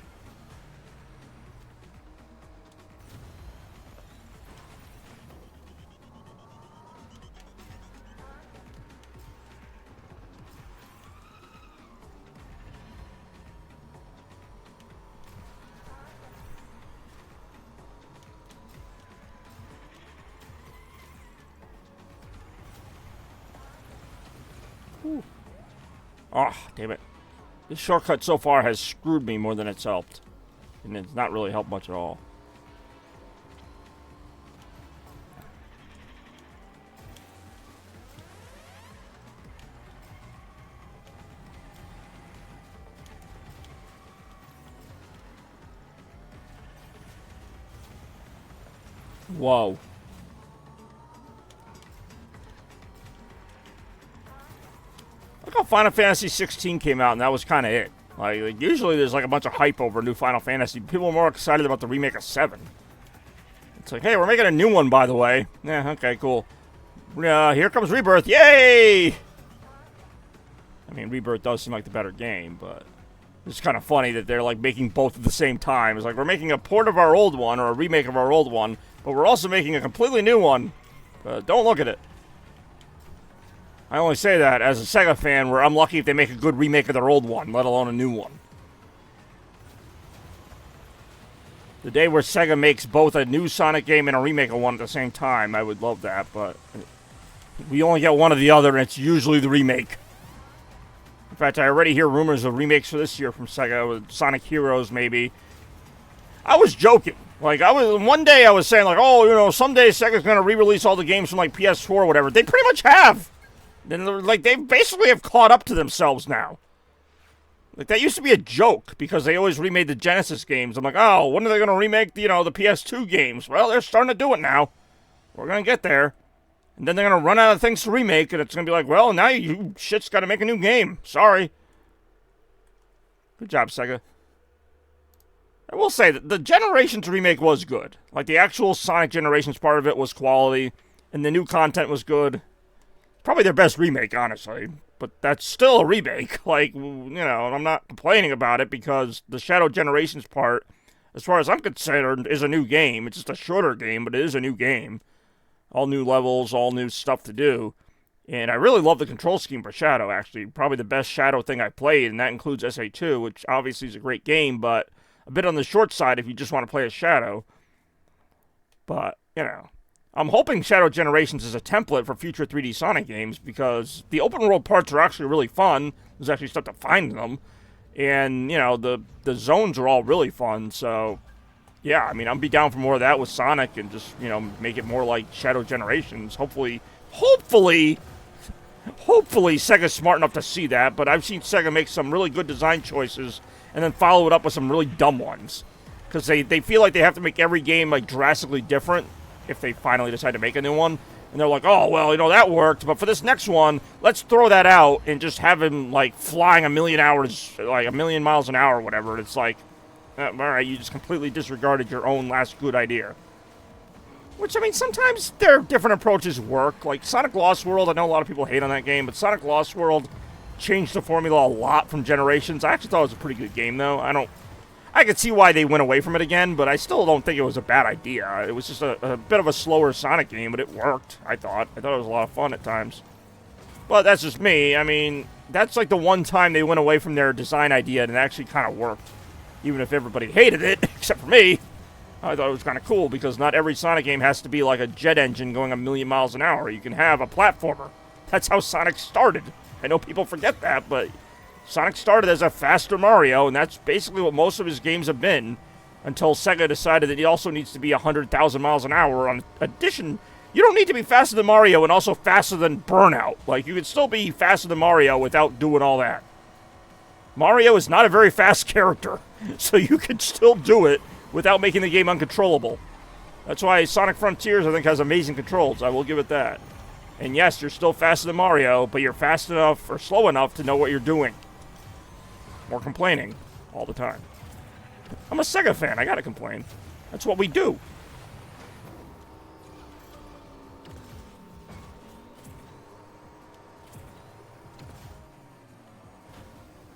Oh, damn it. This shortcut so far has screwed me more than it's helped. And it's not really helped much at all. Whoa. Look how Final Fantasy 16 came out, and that was kind of it. Like, usually there's like a bunch of hype over new Final Fantasy. People are more excited about the remake of 7. It's like, hey, we're making a new one, by the way. Yeah, okay, cool. Here comes Rebirth. Yay! I mean, Rebirth does seem like the better game, but it's kind of funny that they're like making both at the same time. It's like we're making a port of our old one, or a remake of our old one, but we're also making a completely new one. Don't look at it. I only say that as a Sega fan, where I'm lucky if they make a good remake of their old one, let alone a new one. The day where Sega makes both a new Sonic game and a remake of one at the same time, I would love that, but we only get one or the other, and it's usually the remake. In fact, I already hear rumors of remakes for this year from Sega, with Sonic Heroes, maybe. I was joking. Like, one day I was saying, like, oh, you know, someday Sega's going to re-release all the games from, like, PS4 or whatever. They pretty much have. And, like, they basically have caught up to themselves now. Like, that used to be a joke, because they always remade the Genesis games. I'm like, oh, when are they going to remake, the PS2 games? Well, they're starting to do it now. We're going to get there. And then they're going to run out of things to remake, and it's going to be like, well, now you shit's got to make a new game. Sorry. Good job, Sega. I will say that the Generations remake was good. Like, the actual Sonic Generations part of it was quality, and the new content was good. Probably their best remake, honestly. But that's still a remake. Like, you know, I'm not complaining about it because the Shadow Generations part, as far as I'm concerned, is a new game. It's just a shorter game, but it is a new game. All new levels, all new stuff to do. And I really love the control scheme for Shadow, actually. Probably the best Shadow thing I played, and that includes SA2, which obviously is a great game, but a bit on the short side if you just want to play as Shadow. But, you know, I'm hoping Shadow Generations is a template for future 3D Sonic games, because the open world parts are actually really fun. There's actually stuff to find in them. And, you know, the zones are all really fun, so yeah, I mean, I'll be down for more of that with Sonic and just, you know, make it more like Shadow Generations. Hopefully Sega's smart enough to see that, but I've seen Sega make some really good design choices and then follow it up with some really dumb ones. Because they feel like they have to make every game, like, drastically different if they finally decide to make a new one. And they're like, oh, well, that worked. But for this next one, let's throw that out and just have him, like, flying a million miles an hour or whatever. And it's like, all right, you just completely disregarded your own last good idea. Which, I mean, sometimes their different approaches work. Like, Sonic Lost World, I know a lot of people hate on that game, but Sonic Lost World changed the formula a lot from Generations. I actually thought it was a pretty good game, though. I could see why they went away from it again, but I still don't think it was a bad idea. It was just a bit of a slower Sonic game, but it worked, I thought. I thought it was a lot of fun at times. But that's just me. I mean, that's like the one time they went away from their design idea and it actually kind of worked. Even if everybody hated it, except for me. I thought it was kind of cool, because not every Sonic game has to be like a jet engine going a million miles an hour. You can have a platformer. That's how Sonic started. I know people forget that, but Sonic started as a faster Mario, and that's basically what most of his games have been, until Sega decided that he also needs to be 100,000 miles an hour. On addition, you don't need to be faster than Mario and also faster than Burnout. Like, you can still be faster than Mario without doing all that. Mario is not a very fast character, so you can still do it without making the game uncontrollable. That's why Sonic Frontiers, I think, has amazing controls. I will give it that. And yes, you're still faster than Mario, but you're fast enough or slow enough to know what you're doing. More complaining all the time. I'm a Sega fan. I gotta complain. That's what we do.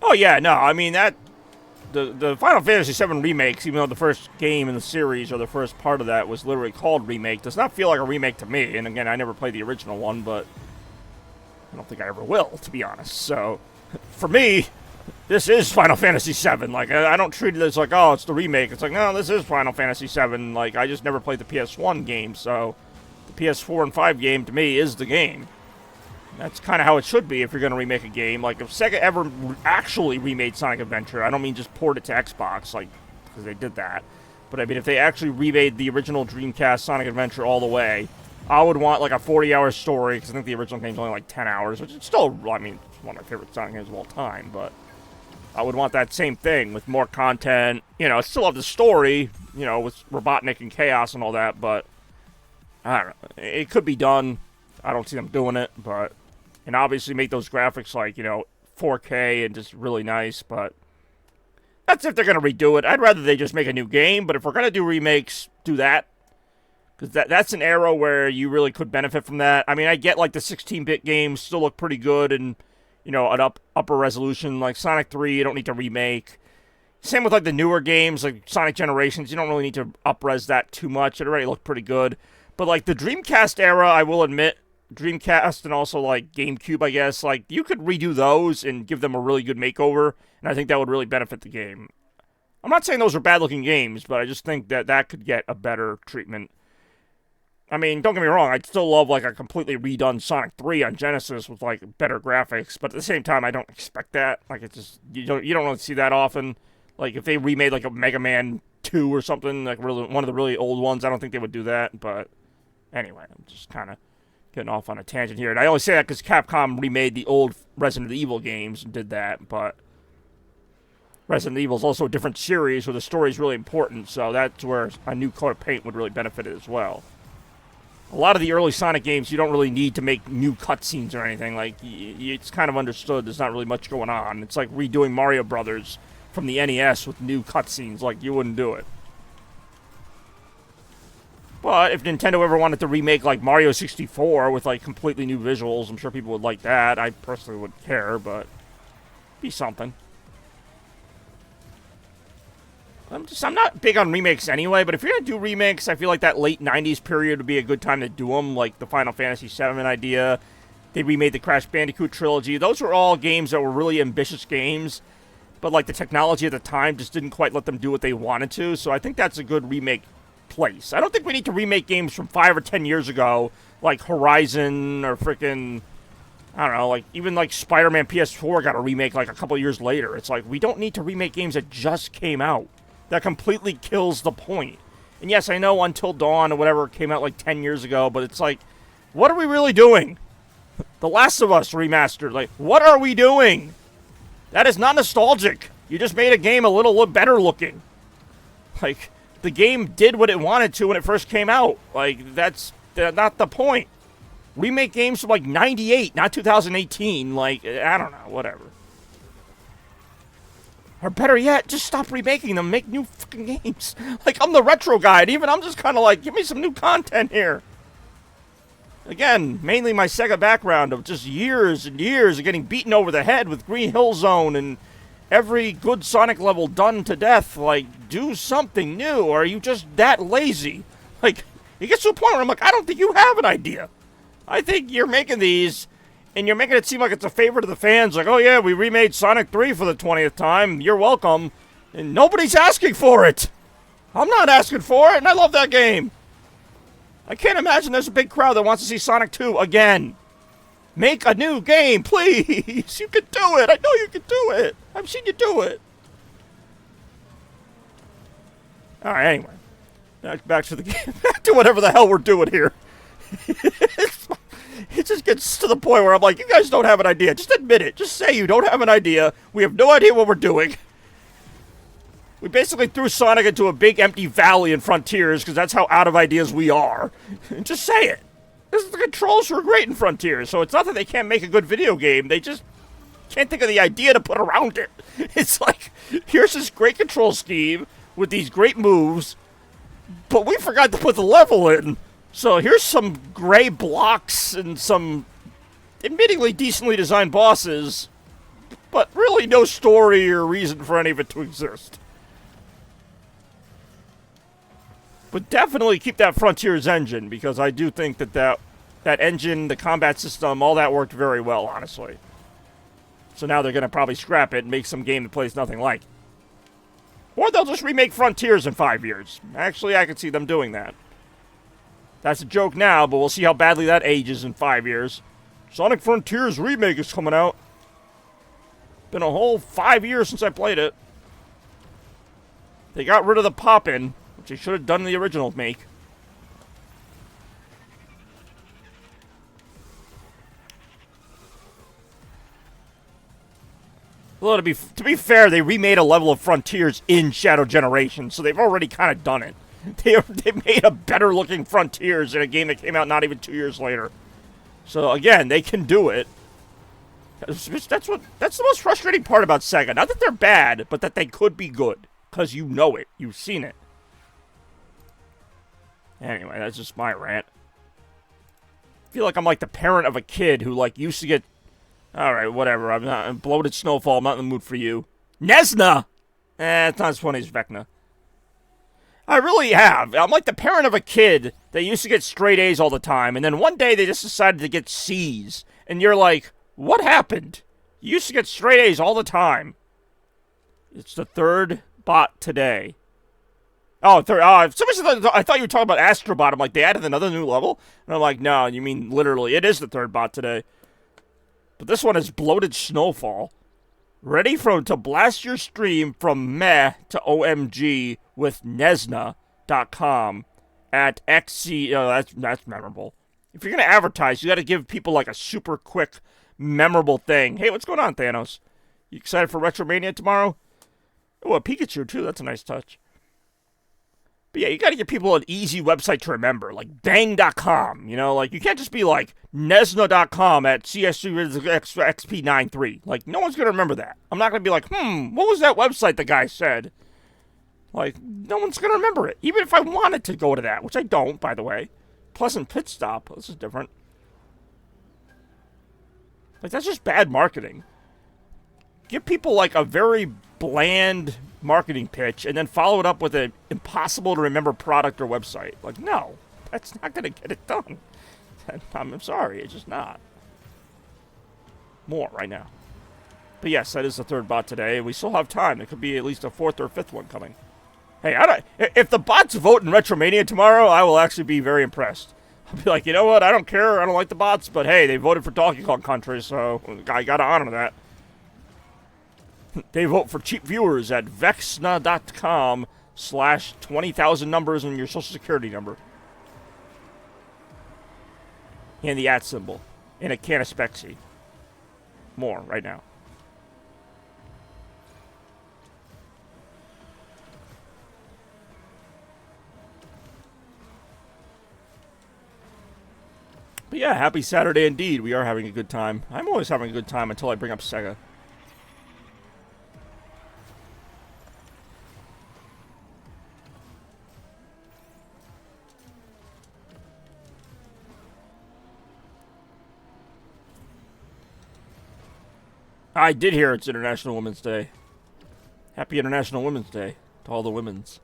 Oh, yeah, no, I mean, the Final Fantasy VII remakes, even though the first game in the series, or the first part of that, was literally called Remake, does not feel like a remake to me. And again, I never played the original one, but I don't think I ever will, to be honest. So, for me, this is Final Fantasy VII. Like, I don't treat it as like, oh, it's the remake. It's like, no, this is Final Fantasy VII. Like, I just never played the PS1 game, so the PS4 and 5 game, to me, is the game. That's kind of how it should be if you're going to remake a game. Like, if Sega ever actually remade Sonic Adventure, I don't mean just poured it to Xbox, like, because they did that. But, I mean, if they actually remade the original Dreamcast Sonic Adventure all the way, I would want, like, a 40-hour story, because I think the original game's only, like, 10 hours, which is still, I mean, it's one of my favorite Sonic games of all time, but I would want that same thing with more content. I still have the story, with Robotnik and Chaos and all that, but I don't know. It could be done. I don't see them doing it, but... And obviously make those graphics like, 4K and just really nice, but that's if they're going to redo it. I'd rather they just make a new game, but if we're going to do remakes, do that. Because that's an era where you really could benefit from that. I mean, I get, like, the 16-bit games still look pretty good and, an upper resolution. Like Sonic 3, you don't need to remake. Same with, like, the newer games, like Sonic Generations. You don't really need to up-res that too much. It already looked pretty good. But, like, the Dreamcast era, I will admit, Dreamcast and also, like, GameCube, I guess, like, you could redo those and give them a really good makeover, and I think that would really benefit the game. I'm not saying those are bad-looking games, but I just think that could get a better treatment. I mean, don't get me wrong, I'd still love, like, a completely redone Sonic 3 on Genesis with, like, better graphics, but at the same time, I don't expect that. Like, it's just, you don't really see that often. Like, if they remade, like, a Mega Man 2 or something, like, really, one of the really old ones, I don't think they would do that, but anyway, I'm just kind of getting off on a tangent here. And I only say that because Capcom remade the old Resident Evil games and did that, but Resident Evil is also a different series where the story is really important, so that's where a new coat of paint would really benefit it as well. A lot of the early Sonic games, you don't really need to make new cutscenes or anything. Like, it's kind of understood there's not really much going on. It's like redoing Mario Brothers from the NES with new cutscenes. Like, you wouldn't do it. But if Nintendo ever wanted to remake, like, Mario 64 with, like, completely new visuals, I'm sure people would like that. I personally wouldn't care, but be something. I'm not big on remakes anyway, but if you're going to do remakes, I feel like that late 90s period would be a good time to do them, like the Final Fantasy VII idea. They remade the Crash Bandicoot trilogy. Those were all games that were really ambitious games, but, like, the technology at the time just didn't quite let them do what they wanted to, so I think that's a good remake place. I don't think we need to remake games from 5 or 10 years ago, like Horizon or frickin', I don't know, like, even like Spider-Man PS4 got a remake like a couple years later. It's like, we don't need to remake games that just came out. That completely kills the point. And yes, I know Until Dawn or whatever came out like 10 years ago, but it's like, what are we really doing? The Last of Us remastered, like, what are we doing? That is not nostalgic. You just made a game a little better looking. Like, the game did what it wanted to when it first came out. Like, that's not the point. Remake games from like 98, not 2018. Like, I don't know, whatever. Or better yet, just stop remaking them. Make new fucking games. Like, I'm the retro guy, and even I'm just kind of like, give me some new content here. Again, mainly my Sega background of just years and years of getting beaten over the head with Green Hill Zone and every good Sonic level done to death. Like, do something new, or are you just that lazy? Like, it gets to a point where I'm like, I don't think you have an idea. I think you're making these, and you're making it seem like it's a favorite of the fans. Like, oh yeah, we remade Sonic 3 for the 20th time. You're welcome. And nobody's asking for it. I'm not asking for it, and I love that game. I can't imagine there's a big crowd that wants to see Sonic 2 again. Make a new game, please. You can do it. I know you can do it. I've seen you do it. All right, anyway. Back to the game. Back to whatever the hell we're doing here. It just gets to the point where I'm like, you guys don't have an idea. Just admit it. Just say you don't have an idea. We have no idea what we're doing. We basically threw Sonic into a big empty valley in Frontiers because that's how out of ideas we are. Just say it. The controls were great in Frontiers, so it's not that they can't make a good video game. They just can't think of the idea to put around it. It's like, here's this great control scheme with these great moves, but we forgot to put the level in. So here's some gray blocks and some admittingly decently designed bosses, but really no story or reason for any of it to exist. But definitely keep that Frontiers engine, because I do think that engine, the combat system, all that worked very well, honestly. So now they're going to probably scrap it and make some game that plays nothing like it. Or they'll just remake Frontiers in 5 years. Actually, I could see them doing that. That's a joke now, but we'll see how badly that ages in 5 years. Sonic Frontiers Remake is coming out. Been a whole 5 years since I played it. They got rid of the pop-in, which they should have done in the original make. Well, to be fair, they remade a level of Frontiers in Shadow Generation, so they've already kind of done it. They made a better-looking Frontiers in a game that came out not even 2 years later. So, again, they can do it. That's the most frustrating part about Sega. Not that they're bad, but that they could be good. Because you know it. You've seen it. Anyway, that's just my rant. I feel like I'm like the parent of a kid who, like, used to get... Alright, whatever. I'm bloated Snowfall. I'm not in the mood for you. Nesna! It's not as funny as Vecna. I really have. I'm like the parent of a kid that used to get straight A's all the time, and then one day they just decided to get C's. And you're like, what happened? You used to get straight A's all the time. It's the third bot today. Oh, somebody said I thought you were talking about Astrobot. I'm like, they added another new level? And I'm like, no, you mean literally. It is the third bot today. But this one is Bloated Snowfall. Ready to blast your stream from meh to OMG with Nesna.com at XC. That's memorable. If you're going to advertise, you got to give people like a super quick, memorable thing. Hey, what's going on, Thanos? You excited for Retromania tomorrow? Oh, a Pikachu, too. That's a nice touch. But yeah, you gotta give people an easy website to remember, like bang.com, you know? Like, you can't just be like Nesna.com at CSXP93. Like, no one's gonna remember that. I'm not gonna be like, what was that website the guy said? Like, no one's gonna remember it. Even if I wanted to go to that, which I don't, by the way. Pleasant Pit Stop. This is different. Like, that's just bad marketing. Give people, like, a very bland marketing pitch and then follow it up with an impossible-to-remember product or website. Like, no. That's not going to get it done. I'm sorry. It's just not. More right now. But yes, that is the third bot today. We still have time. There could be at least a fourth or fifth one coming. Hey, if the bots vote in Retromania tomorrow, I will actually be very impressed. I'll be like, you know what? I don't care. I don't like the bots, but hey, they voted for Donkey Kong Country, so I got to honor that. They vote for cheap viewers at vexna.com/20,000 numbers and your social security number. And the @ symbol. And a can of Spexy. More right now. But yeah, happy Saturday indeed. We are having a good time. I'm always having a good time until I bring up Sega. I did hear it's International Women's Day. Happy International Women's Day to all the women's.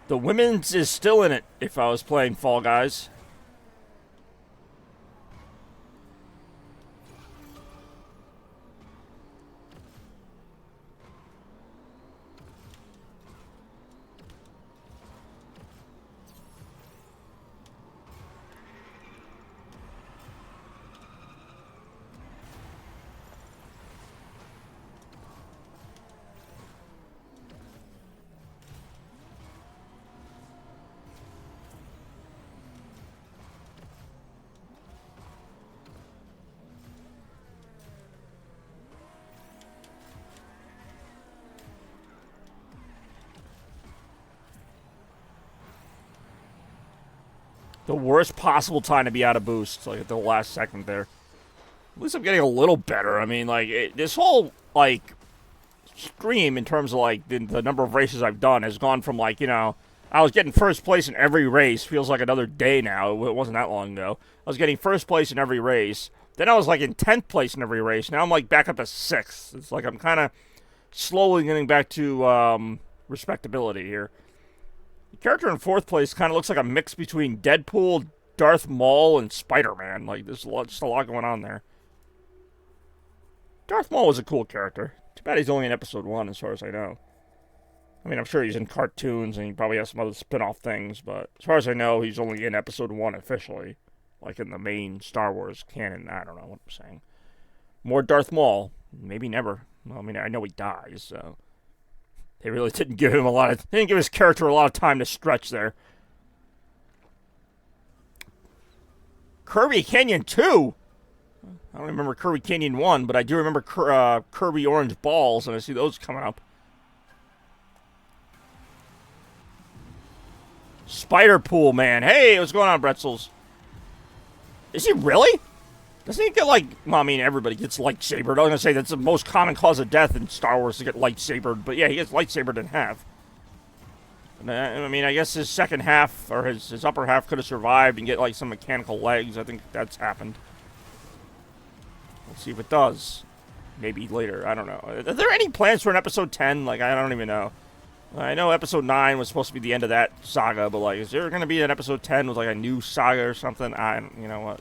The women's is still in it if I was playing Fall Guys. The worst possible time to be out of boost, like at the last second there. At least I'm getting a little better. I mean, like, this whole, like, stream in terms of, like, the number of races I've done has gone from, like, you know, I was getting first place in every race. Feels like another day now. It wasn't that long ago. I was getting first place in every race. Then I was, like, in 10th place in every race. Now I'm, like, back up to 6th. It's like I'm kind of slowly getting back to respectability here. The character in 4th place kind of looks like a mix between Deadpool, Darth Maul, and Spider-Man. Like, there's just a lot going on there. Darth Maul was a cool character. Too bad he's only in episode 1, as far as I know. I mean, I'm sure he's in cartoons, and he probably has some other spin-off things, but as far as I know, he's only in episode 1 officially. Like in the main Star Wars canon. I don't know what I'm saying. More Darth Maul. Maybe never. Well, I mean, I know he dies, so... They really didn't give him they didn't give his character a lot of time to stretch there. Kirby Canyon 2? I don't remember Kirby Canyon 1, but I do remember Kirby Orange Balls, and I see those coming up. Spider-Pool, man. Hey, what's going on, Bretzels? Is he really? Doesn't he get, like... Well, I mean, everybody gets lightsabered. I was going to say that's the most common cause of death in Star Wars, to get lightsabered. But yeah, he gets lightsabered in half. I mean, I guess his second half, or his upper half, could have survived and get, like, some mechanical legs. I think that's happened. Let's see if it does. Maybe later. I don't know. Are there any plans for an episode 10? Like, I don't even know. I know episode 9 was supposed to be the end of that saga, but, like, is there going to be an episode 10 with, like, a new saga or something? You know what?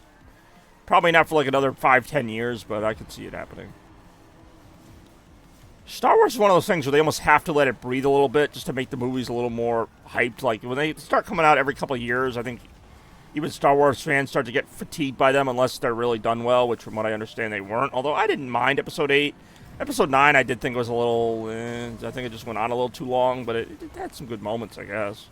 Probably not for like another 5-10 years, but I could see it happening. Star Wars is one of those things where they almost have to let it breathe a little bit just to make the movies a little more hyped. Like, when they start coming out every couple of years, I think even Star Wars fans start to get fatigued by them unless they're really done well, which from what I understand they weren't. Although I didn't mind episode 8. Episode 9 I did think was a little... I think it just went on a little too long, but it had some good moments, I guess.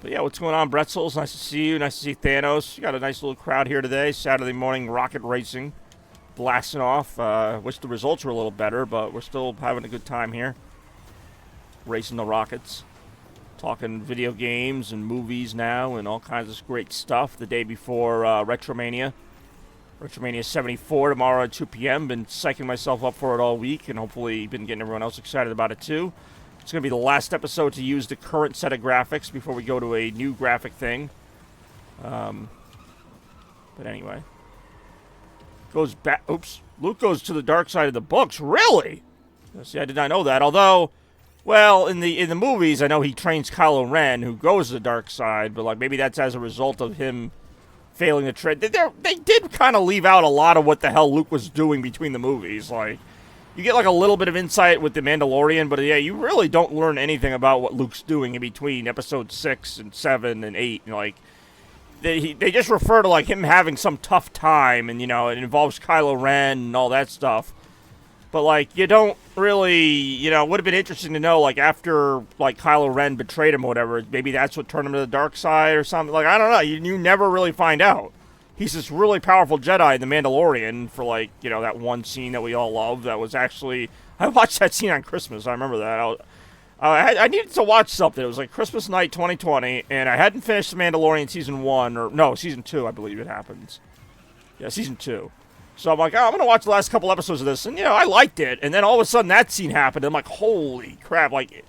But yeah, what's going on, Bretzels? Nice to see you. Nice to see Thanos. You got a nice little crowd here today. Saturday morning rocket racing. Blasting off. Wish the results were a little better, but we're still having a good time here. Racing the rockets. Talking video games and movies now and all kinds of great stuff. The day before Retromania. Retromania 74 tomorrow at 2 p.m. Been psyching myself up for it all week, and hopefully been getting everyone else excited about it too. It's going to be the last episode to use the current set of graphics before we go to a new graphic thing. But anyway. Goes back... Oops. Luke goes to the dark side of the books. Really? See, I did not know that. Although, well, in the movies, I know he trains Kylo Ren, who goes to the dark side. But, like, maybe that's as a result of him failing to train. They did kind of leave out a lot of what the hell Luke was doing between the movies. Like... You get, like, a little bit of insight with The Mandalorian, but, yeah, you really don't learn anything about what Luke's doing in between episode 6 and 7 and 8. And, like, they just refer to, like, him having some tough time, and, you know, it involves Kylo Ren and all that stuff. But, like, you don't really, you know, it would have been interesting to know, like, after, like, Kylo Ren betrayed him or whatever, maybe that's what turned him to the dark side or something. Like, I don't know. You never really find out. He's this really powerful Jedi in The Mandalorian for, like, you know, that one scene that we all love that was actually... I watched that scene on Christmas. I remember that. I needed to watch something. It was like Christmas night 2020, and I hadn't finished The Mandalorian Season 1, or no, Season 2, I believe it happens. Yeah, Season 2. So I'm like, oh, I'm going to watch the last couple episodes of this, and, you know, I liked it. And then all of a sudden that scene happened, and I'm like, holy crap. Like,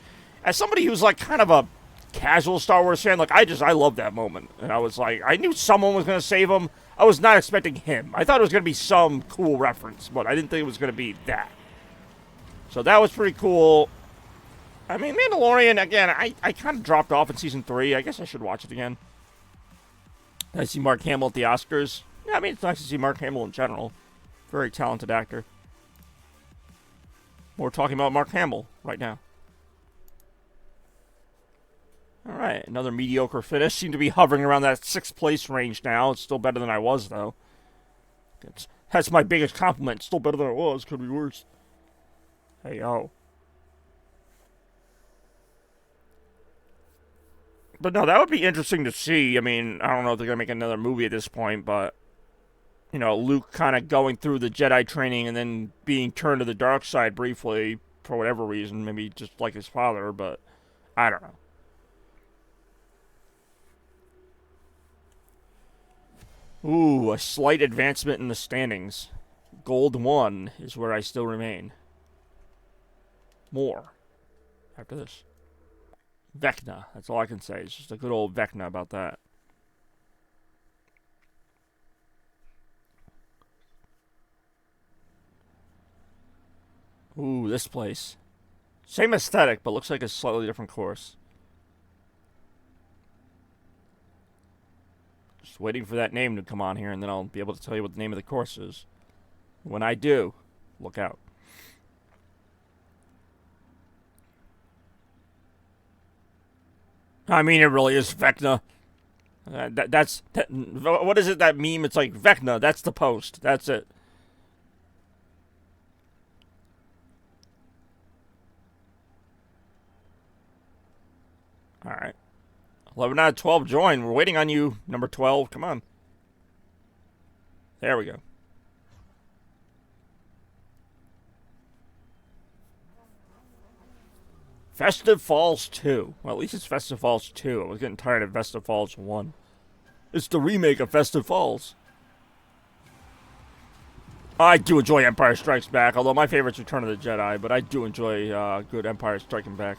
as somebody who's, like, kind of a casual Star Wars fan, like, I love that moment. And I was like, I knew someone was going to save him. I was not expecting him. I thought it was going to be some cool reference, but I didn't think it was going to be that. So that was pretty cool. I mean, Mandalorian, again, I kind of dropped off in Season 3. I guess I should watch it again. I see Mark Hamill at the Oscars. Yeah, I mean, it's nice to see Mark Hamill in general. Very talented actor. We're talking about Mark Hamill right now. Alright, another mediocre finish. Seem to be hovering around that 6th place range now. It's still better than I was, though. That's my biggest compliment. Still better than I was. Could be worse. Hey, yo. But no, that would be interesting to see. I mean, I don't know if they're going to make another movie at this point, but, you know, Luke kind of going through the Jedi training and then being turned to the dark side briefly for whatever reason. Maybe just like his father, but I don't know. Ooh, a slight advancement in the standings. Gold 1 is where I still remain. More after this. Vecna. That's all I can say. It's just a good old Vecna about that. Ooh, this place. Same aesthetic, but looks like a slightly different course. Just waiting for that name to come on here, and then I'll be able to tell you what the name of the course is. When I do, look out. I mean, it really is Vecna. What is it, that meme? It's like, Vecna, that's the post. That's it. Alright. 11 out of 12 join. We're waiting on you, number 12. Come on. There we go. Festive Falls 2. Well, at least it's Festive Falls 2. I was getting tired of Festive Falls 1. It's the remake of Festive Falls. I do enjoy Empire Strikes Back, although my favorite's Return of the Jedi, but I do enjoy good Empire Striking Back.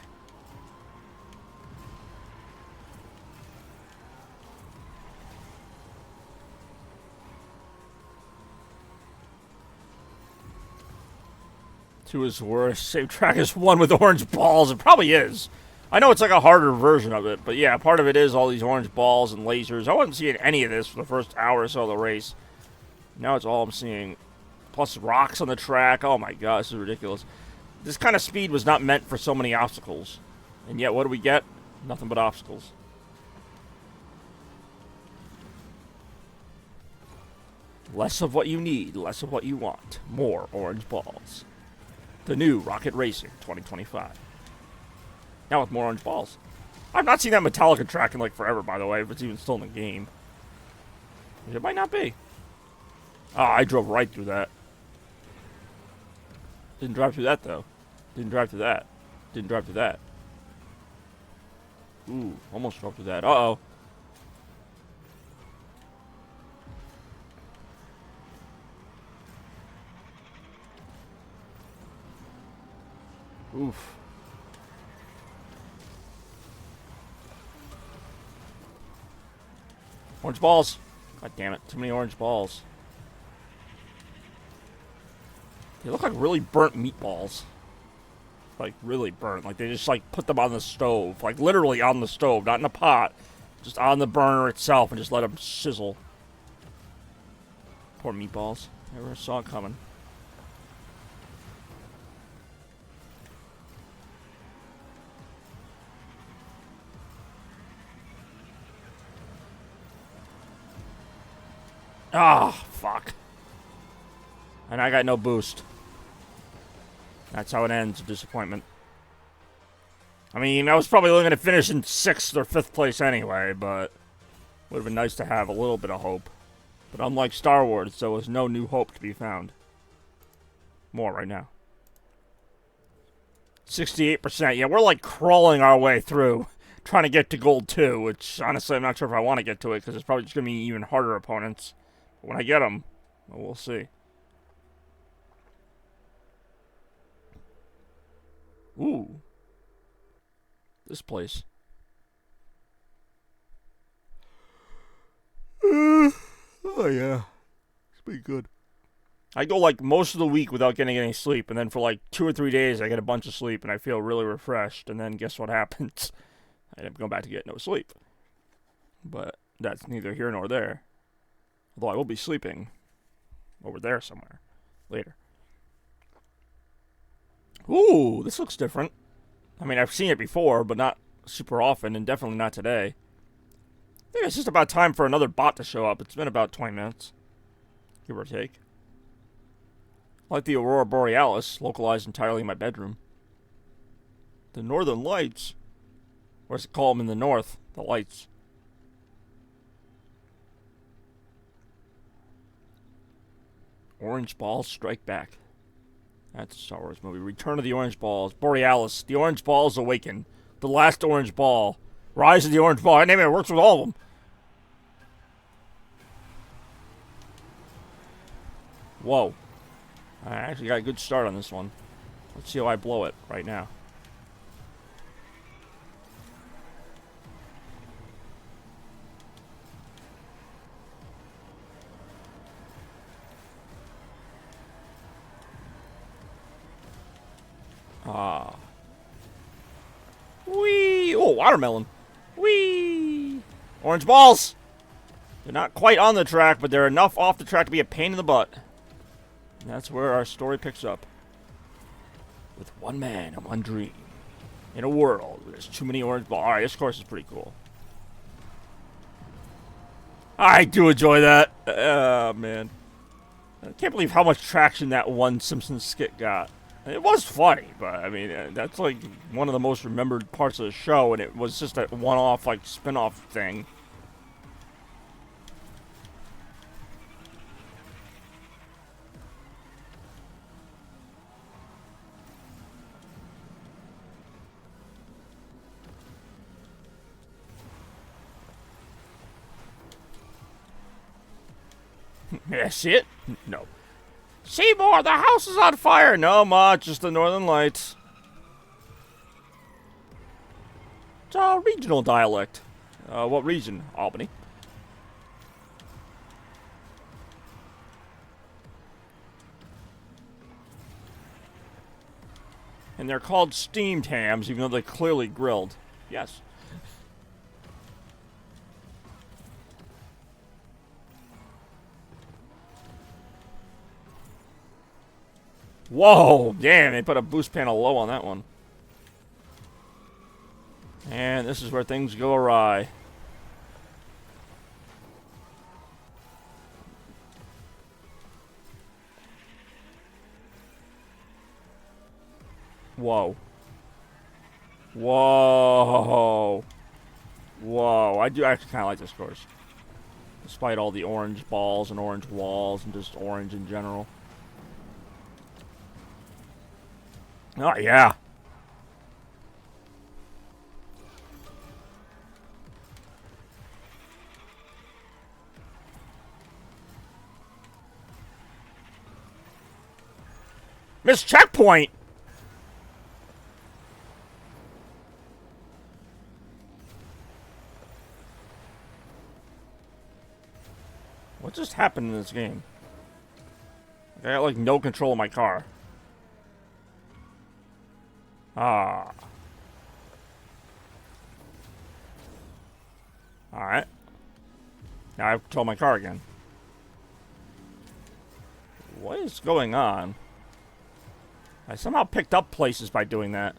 Two is worse. Same track as 1 with orange balls. It probably is. I know it's like a harder version of it, but yeah, part of it is all these orange balls and lasers. I wasn't seeing any of this for the first hour or so of the race. Now it's all I'm seeing. Plus rocks on the track. Oh my god, this is ridiculous. This kind of speed was not meant for so many obstacles. And yet, what do we get? Nothing but obstacles. Less of what you need, less of what you want. More orange balls. The new Rocket Racing 2025. Now with more orange balls. I've not seen that Metallica track in like forever, by the way, if it's even still in the game. It might not be. Ah, I drove right through that. Didn't drive through that, though. Didn't drive through that. Didn't drive through that. Ooh, almost drove through that. Uh-oh. Oof. Orange balls. God damn it. Too many orange balls. They look like really burnt meatballs. Like, really burnt. Like, they just, like, put them on the stove. Like, literally on the stove. Not in a pot. Just on the burner itself and just let them sizzle. Poor meatballs. Never saw it coming. Ah, fuck. And I got no boost. That's how it ends, disappointment. I mean, I was probably only going to finish in 6th or 5th place anyway, but would have been nice to have a little bit of hope. But unlike Star Wars, there was no new hope to be found. More right now. 68%. Yeah, we're like crawling our way through, trying to get to gold 2, which honestly I'm not sure if I want to get to it because it's probably just going to be even harder opponents. But when I get them, well, we'll see. Ooh. This place. Oh, yeah. It's pretty good. I go like most of the week without getting any sleep, and then for like 2 or 3 days I get a bunch of sleep and I feel really refreshed, and then guess what happens? I end up going back to get no sleep. But that's neither here nor there. Although I will be sleeping over there somewhere later. Ooh, this looks different. I mean, I've seen it before, but not super often, and definitely not today. I think it's just about time for another bot to show up. It's been about 20 minutes, give or take. Like the Aurora Borealis, localized entirely in my bedroom. The Northern Lights. Or as they call them in the north, the lights. Orange Balls Strike Back. That's a Star Wars movie. Return of the Orange Balls. Borealis. The Orange Balls Awaken. The Last Orange Ball. Rise of the Orange Ball. I name it. It works with all of them. Whoa. I actually got a good start on this one. Let's see how I blow it right now. Whee! Oh, watermelon. Whee! Orange balls! They're not quite on the track, but they're enough off the track to be a pain in the butt. And that's where our story picks up. With one man and one dream. In a world where there's too many orange balls. Alright, this course is pretty cool. I do enjoy that. Oh, man. I can't believe how much traction that one Simpsons skit got. It was funny, but I mean, that's like one of the most remembered parts of the show, and it was just a one-off, like, spin-off thing. Yeah, see it? No. Seymour, the house is on fire! No, Ma, just the Northern Lights. It's a regional dialect. What region? Albany. And they're called steamed hams, even though they're clearly grilled. Yes. Whoa, damn, they put a boost panel low on that one. And this is where things go awry. Whoa. Whoa. Whoa, I do actually kind of like this course. Despite all the orange balls and orange walls and just orange in general. Oh, yeah. Missed checkpoint! What just happened in this game? I got, like, no control of my car. Ah. Alright. Now I have control of my car again. What is going on? I somehow picked up places by doing that.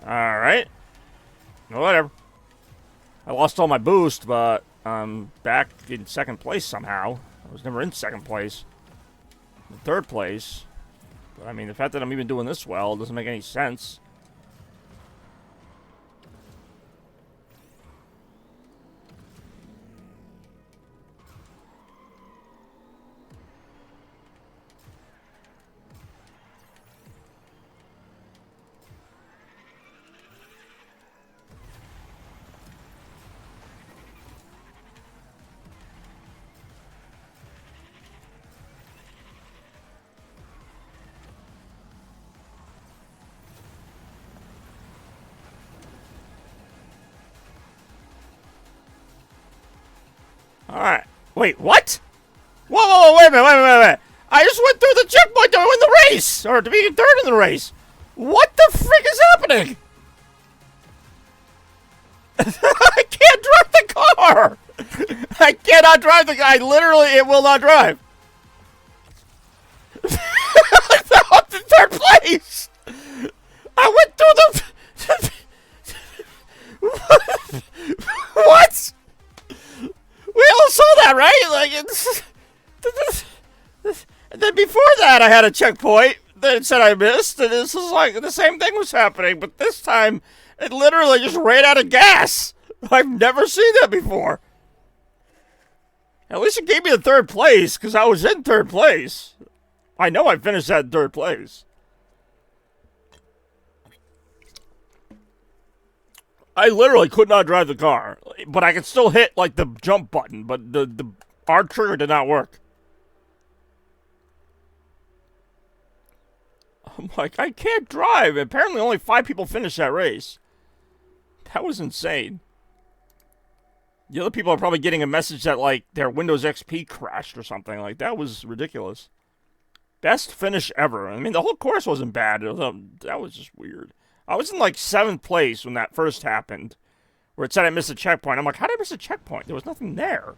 Alright. Whatever. I lost all my boost, but I'm back in second place somehow. I was never in second place. In third place. But I mean, the fact that I'm even doing this well doesn't make any sense. Alright. Wait, what? Whoa, wait a minute. I just went through the checkpoint to win the race! Or to be third in the race! What the frick is happening? I can't drive the car! I cannot drive the car. It will not drive. I fell up to third place! I went through the... What? We all saw that, right? Like, it's... And then before that, I had a checkpoint that said I missed, and this is like, the same thing was happening, but this time, it literally just ran out of gas. I've never seen that before. At least it gave me the third place, because I was in third place. I know I finished that in third place. I literally could not drive the car, but I could still hit, like, the jump button, but the R trigger did not work. I'm like, I can't drive. Apparently only 5 people finished that race. That was insane. The other people are probably getting a message that, like, their Windows XP crashed or something. Like, that was ridiculous. Best finish ever. I mean, the whole course wasn't bad. That was just weird. I was in, like, 7th place when that first happened, where it said I missed a checkpoint. I'm like, how did I miss a checkpoint? There was nothing there.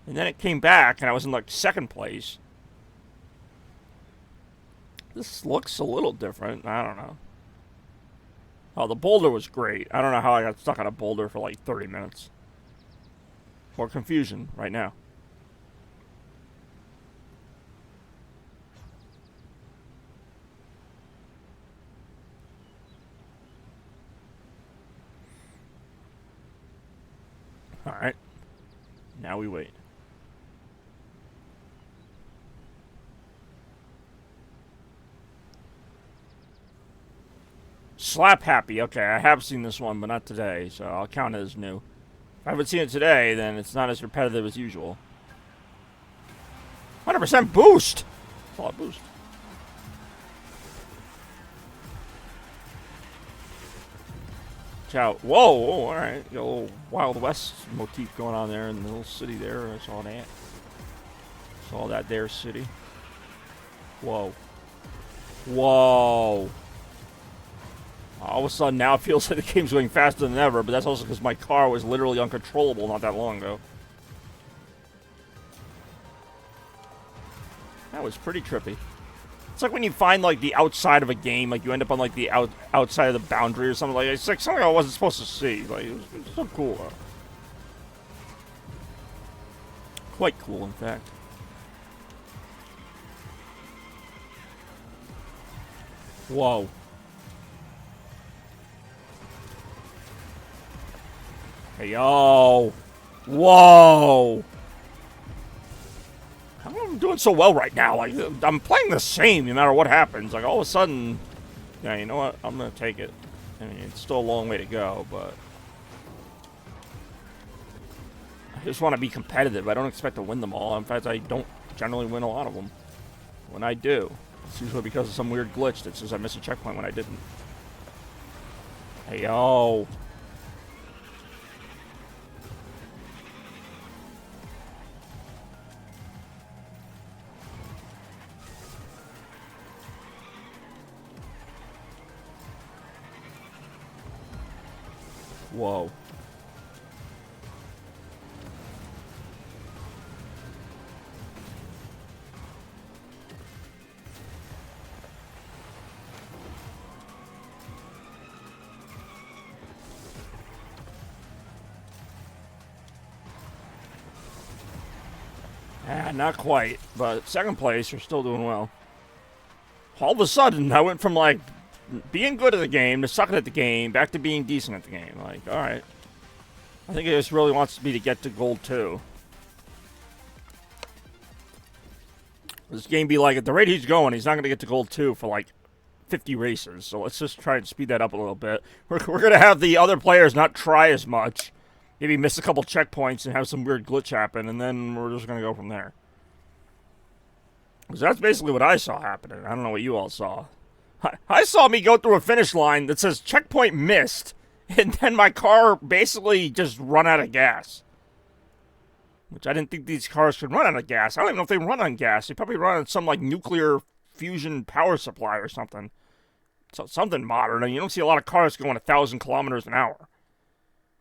And then it came back, and I was in, like, 2nd place. This looks a little different. I don't know. Oh, the boulder was great. I don't know how I got stuck on a boulder for like 30 minutes. More confusion right now. Alright. Now we wait. Slap Happy. Okay, I have seen this one, but not today, so I'll count it as new. If I haven't seen it today, then it's not as repetitive as usual. 100% boost! That's a lot of boost. Ciao. Whoa, alright. The old Wild West motif going on there in the little city there. I saw that. Saw that there, city. Whoa. Whoa. All of a sudden, now it feels like the game's going faster than ever, but that's also because my car was literally uncontrollable not that long ago. That was pretty trippy. It's like when you find, like, the outside of a game, like, you end up on, like, the outside of the boundary or something like that. It's like something I wasn't supposed to see. Like, it was so cool, though. Quite cool, in fact. Whoa. Hey, yo. Whoa. How am I doing so well right now? Like, I'm playing the same no matter what happens. Like, all of a sudden, yeah, you know what? I'm going to take it. I mean, it's still a long way to go, but I just want to be competitive. I don't expect to win them all. In fact, I don't generally win a lot of them. When I do, it's usually because of some weird glitch that says I missed a checkpoint when I didn't. Hey, yo. Whoa. Not quite, but 2nd place, you're still doing well. All of a sudden, I went from, like, being good at the game to sucking at the game back to being decent at the game. Like, alright. I think it just really wants me to get to gold 2. This game be like, at the rate he's going, he's not going to get to gold 2 for, like, 50 races. So let's just try and speed that up a little bit. We're going to have the other players not try as much. Maybe miss a couple checkpoints and have some weird glitch happen, and then we're just going to go from there. Because that's basically what I saw happening. I don't know what you all saw. I saw me go through a finish line that says checkpoint missed, and then my car basically just run out of gas. which I didn't think these cars could run on gas. I don't even know if they run on gas. They probably run on some like nuclear fusion power supply or something. So something modern. I mean, you don't see a lot of cars going 1,000 kilometers an hour.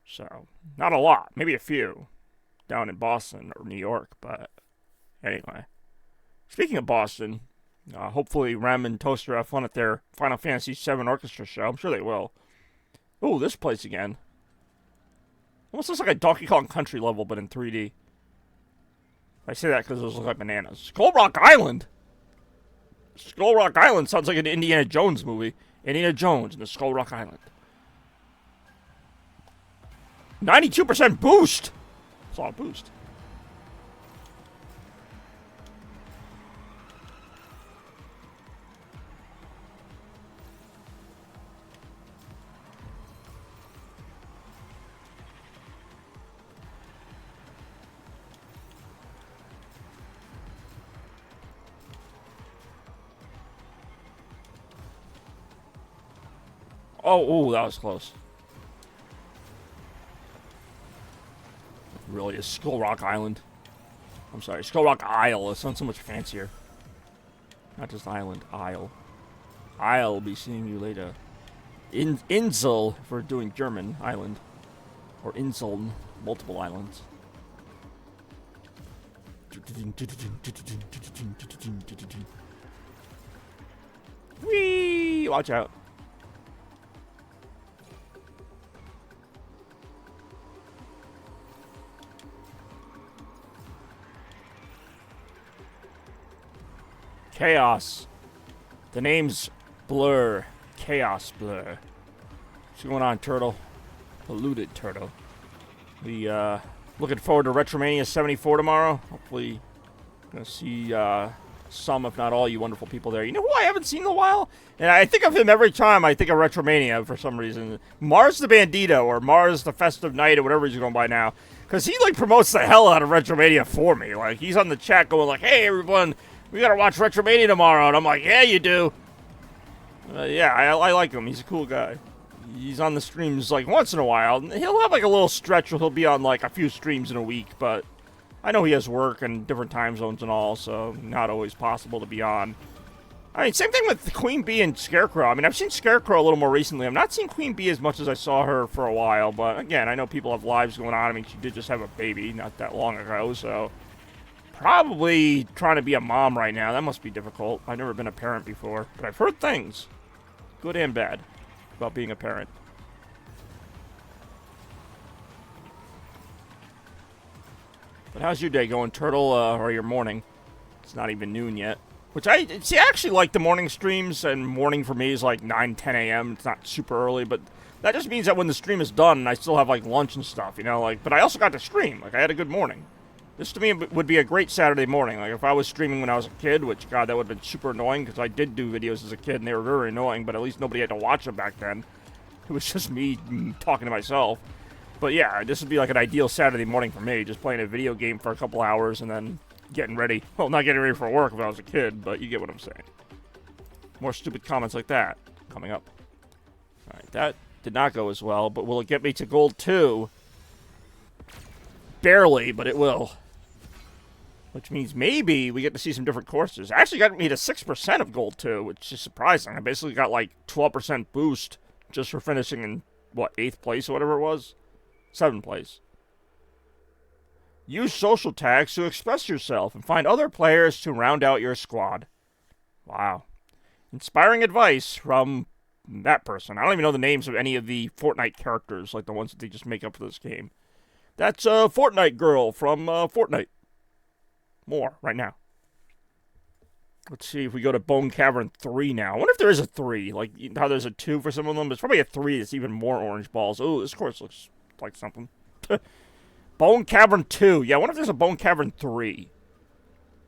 So, not a lot. Maybe a few down in Boston or New York. But anyway. Speaking of Boston, hopefully Rem and Toaster have fun at their Final Fantasy VII Orchestra show. I'm sure they will. Ooh, this place again. Almost looks like a Donkey Kong Country level, but in 3D. I say that because those look like bananas. Skull Rock Island! Skull Rock Island sounds like an Indiana Jones movie. Indiana Jones and the Skull Rock Island. 92% boost! That's a lot of boost. Oh, ooh, that was close. Really, is Skull Rock Island? I'm sorry, Skull Rock Isle. It sounds so much fancier. Not just island, Isle. I'll be seeing you later. Insel, if we're doing German, island. Or Inseln, multiple islands. Whee! Watch out. Chaos. The name's Blur. Chaos Blur. What's going on, Turtle? Polluted Turtle. We, looking forward to Retromania 74 tomorrow. Hopefully, gonna see, some, if not all, you wonderful people there. You know who I haven't seen in a while? And I think of him every time I think of Retromania for some reason. Mars the Bandito, or Mars the Festive Night, or whatever he's going by now. Because he, like, promotes the hell out of Retromania for me. Like, he's on the chat going like, hey, everyone, we gotta watch Retromania tomorrow. And I'm like, yeah, you do. Yeah, I like him. He's a cool guy. He's on the streams, like, once in a while. He'll have, like, a little stretch where he'll be on, like, a few streams in a week. But I know he has work and different time zones and all, so not always possible to be on. I mean, same thing with Queen Bee and Scarecrow. I mean, I've seen Scarecrow a little more recently. I've not seen Queen Bee as much as I saw her for a while. But, again, I know people have lives going on. I mean, she did just have a baby not that long ago, so probably trying to be a mom right now. That must be difficult. I've never been a parent before, but I've heard things, good and bad, about being a parent. But how's your day going, Turtle, or your morning? It's not even noon yet. Which I actually like the morning streams, and morning for me is like 9, 10 a.m. It's not super early, but that just means that when the stream is done, I still have like lunch and stuff, you know, like, but I also got to stream. Like, I had a good morning. This to me would be a great Saturday morning. Like, if I was streaming when I was a kid, which, God, that would have been super annoying, because I did do videos as a kid, and they were very annoying, but at least nobody had to watch them back then. It was just me talking to myself. But yeah, this would be like an ideal Saturday morning for me, just playing a video game for a couple hours and then getting ready. Well, not getting ready for work if I was a kid, but you get what I'm saying. More stupid comments like that coming up. Alright, that did not go as well, but will it get me to gold 2? Barely, but it will. Which means maybe we get to see some different courses. Actually got me to 6% of gold 2, which is surprising. I basically got like 12% boost just for finishing in, what, 8th place or whatever it was? 7th place. Use social tags to express yourself and find other players to round out your squad. Wow. Inspiring advice from that person. I don't even know the names of any of the Fortnite characters, like the ones that they just make up for this game. That's a Fortnite girl from Fortnite. More right now. Let's see if we go to Bone Cavern 3 now. I wonder if there is a 3. Like how there's a 2 for some of them. There's probably a 3 that's even more orange balls. Oh, this course looks like something. Bone Cavern 2. Yeah, I wonder if there's a Bone Cavern 3.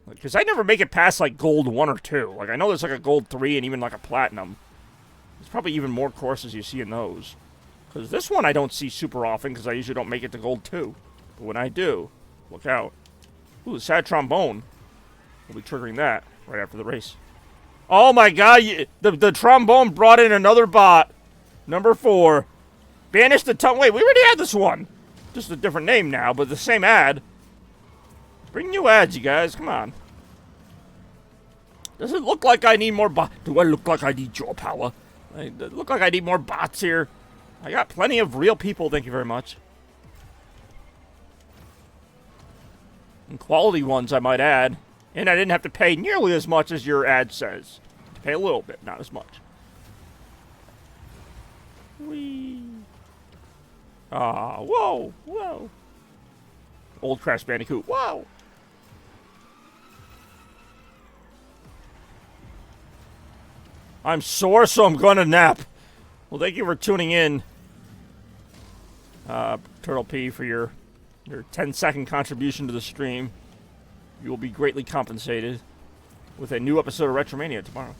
Because I never make it past, like, gold 1 or 2. Like, I know there's, like, a gold 3 and even, like, a platinum. There's probably even more courses you see in those. Because this one I don't see super often because I usually don't make it to gold 2. But when I do, look out. Ooh, the sad trombone. We'll be triggering that right after the race. Oh, my God. The trombone brought in another bot. Number 4. Banish the tongue. Wait, we already had this one. Just a different name now, but the same ad. Bring new ads, you guys. Come on. Does it look like I need more bots? Do I look like I need jaw power? Does it look like I need more bots here? I got plenty of real people, thank you very much. And quality ones, I might add. And I didn't have to pay nearly as much as your ad says. To pay a little bit, not as much. Whee. Ah, whoa, whoa. Old Crash Bandicoot, whoa. I'm sore, so I'm gonna nap. Well, thank you for tuning in, Turtle P, for your 10-second contribution to the stream. You will be greatly compensated with a new episode of Retromania tomorrow.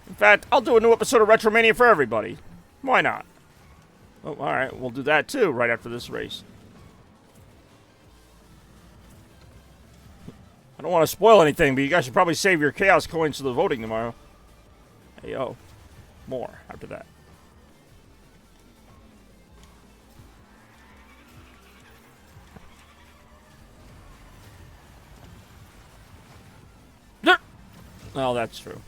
In fact, I'll do a new episode of Retromania for everybody. Why not? Oh, alright, we'll do that too right after this race. I don't want to spoil anything, but you guys should probably save your Chaos coins for the voting tomorrow. Hey, yo. More after that. Oh, that's true.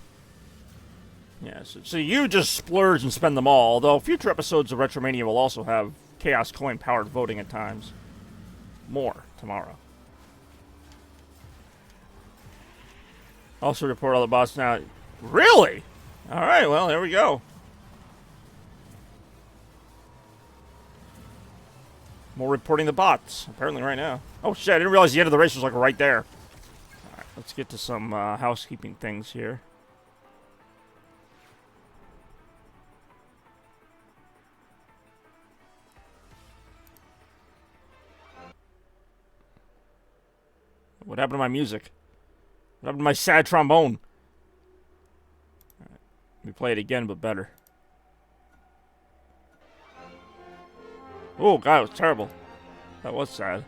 Yeah, so you just splurge and spend them all, although future episodes of Retromania will also have Chaos Coin-powered voting at times. More tomorrow. Also report all the bots now. Really? Alright, well, there we go. More reporting the bots, apparently right now. Oh shit, I didn't realize the end of the race was like right there. Alright, let's get to some housekeeping things here. What happened to my music? What happened to my sad trombone? Right. Let me play it again, but better. Oh, God, it was terrible. That was sad.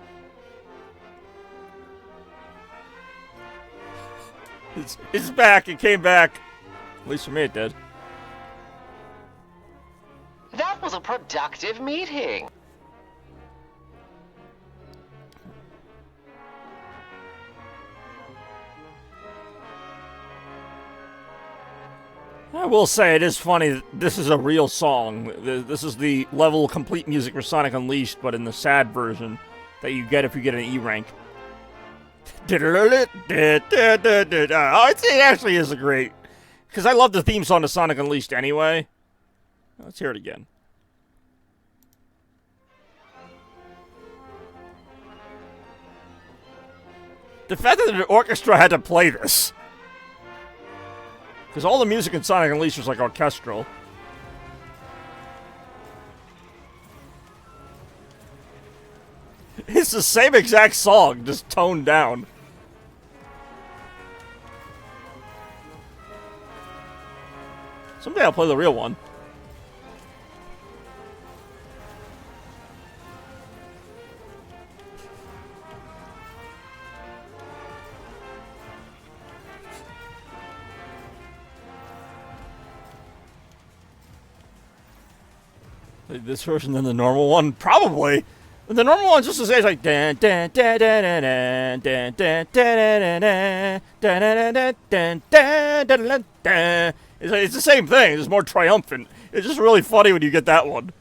It's back. It came back. At least for me, it did. That was a productive meeting. I will say, it is funny that this is a real song. This is the level complete music for Sonic Unleashed, but in the sad version that you get if you get an E rank. Oh, it actually is a great... Because I love the theme song to Sonic Unleashed anyway. Let's hear it again. The fact that the orchestra had to play this... Because all the music in Sonic Unleashed was like orchestral. It's the same exact song, just toned down. Someday I'll play the real one. This version than the normal one? Probably. The normal one's just the same. It's like dan dan dan dan dan dan dan dan dan dan dan dan. It's the same thing. It's more triumphant. It's just really funny when you get that one.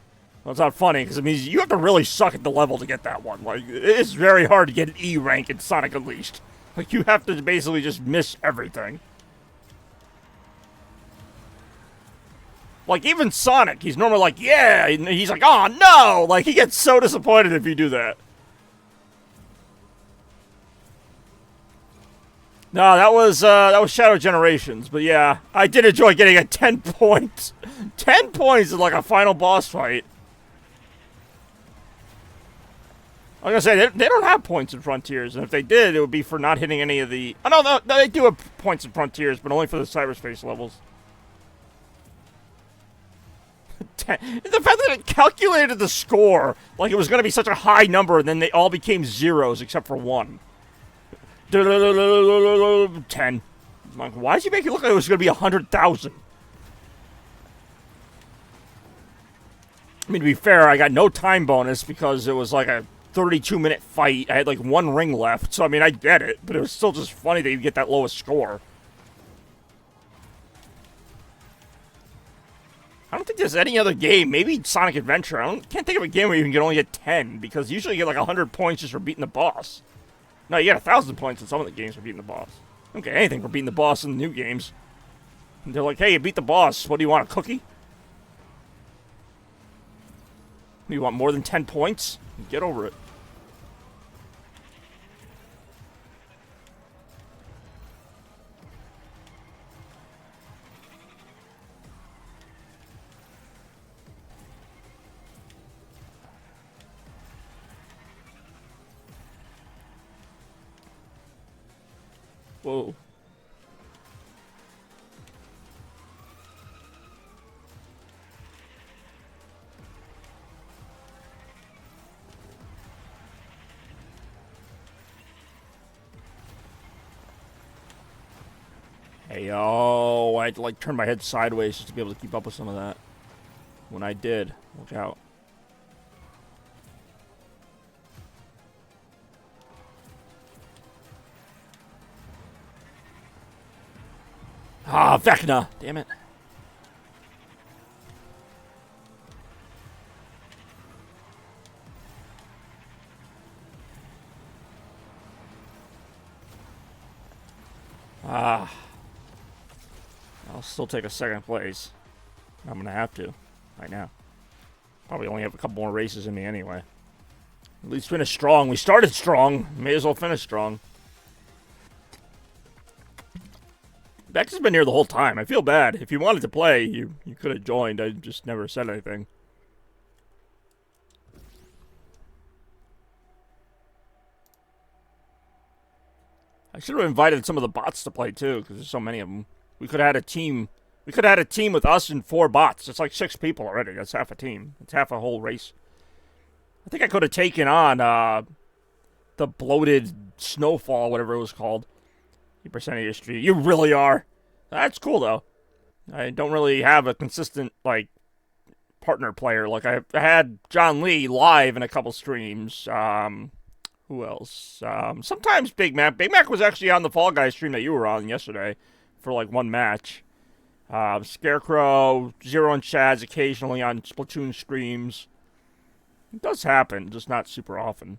Well, it's not funny because it means you have to really suck at the level to get that one. Like, it's very hard to get an E rank in Sonic Unleashed. Like, you have to basically just miss everything. Like, even Sonic, he's normally like, yeah, and he's like, oh, no! Like, he gets so disappointed if you do that. No, that was Shadow Generations, but yeah, I did enjoy getting a 10 points. 10 points is like a final boss fight. I was gonna say, they don't have points in Frontiers, and if they did, it would be for not hitting any of the... Oh, no, they do have points in Frontiers, but only for the cyberspace levels. The fact that it calculated the score like it was going to be such a high number, and then they all became zeros except for one. 10. Like, why did you make it look like it was going to be 100,000? I mean, to be fair, I got no time bonus because it was like a 32-minute fight. I had like 1 ring left, so I mean, I get it, but it was still just funny that you get that lowest score. I don't think there's any other game, maybe Sonic Adventure. Can't think of a game where you can only get 10, because usually you get like 100 points just for beating the boss. No, you get 1,000 points in some of the games for beating the boss. You don't get anything for beating the boss in the new games. And they're like, hey, you beat the boss. What do you want, a cookie? You want more than 10 points? Get over it. Whoa. Hey, yo, I had to like turn my head sideways just to be able to keep up with some of that. When I did, look out. Ah, Vecna! Damn it. Ah. I'll still take a second place. I'm gonna have to. Right now. Probably only have a couple more races in me anyway. At least finish strong. We started strong. May as well finish strong. Bex has been here the whole time. I feel bad. If you wanted to play, you could have joined. I just never said anything. I should have invited some of the bots to play too, because there's so many of them. We could have had a team. We could have had a team with us and 4 bots. It's like 6 people already. That's half a team. It's half a whole race. I think I could have taken on the bloated snowfall, whatever it was called. 8% of your street. You really are. That's cool though. I don't really have a consistent like partner player. Like I had John Lee live in a couple streams. Who else? Sometimes Big Mac. Big Mac was actually on the Fall Guys stream that you were on yesterday for like 1 match. Scarecrow, Zero and Shads occasionally on Splatoon streams. It does happen, just not super often.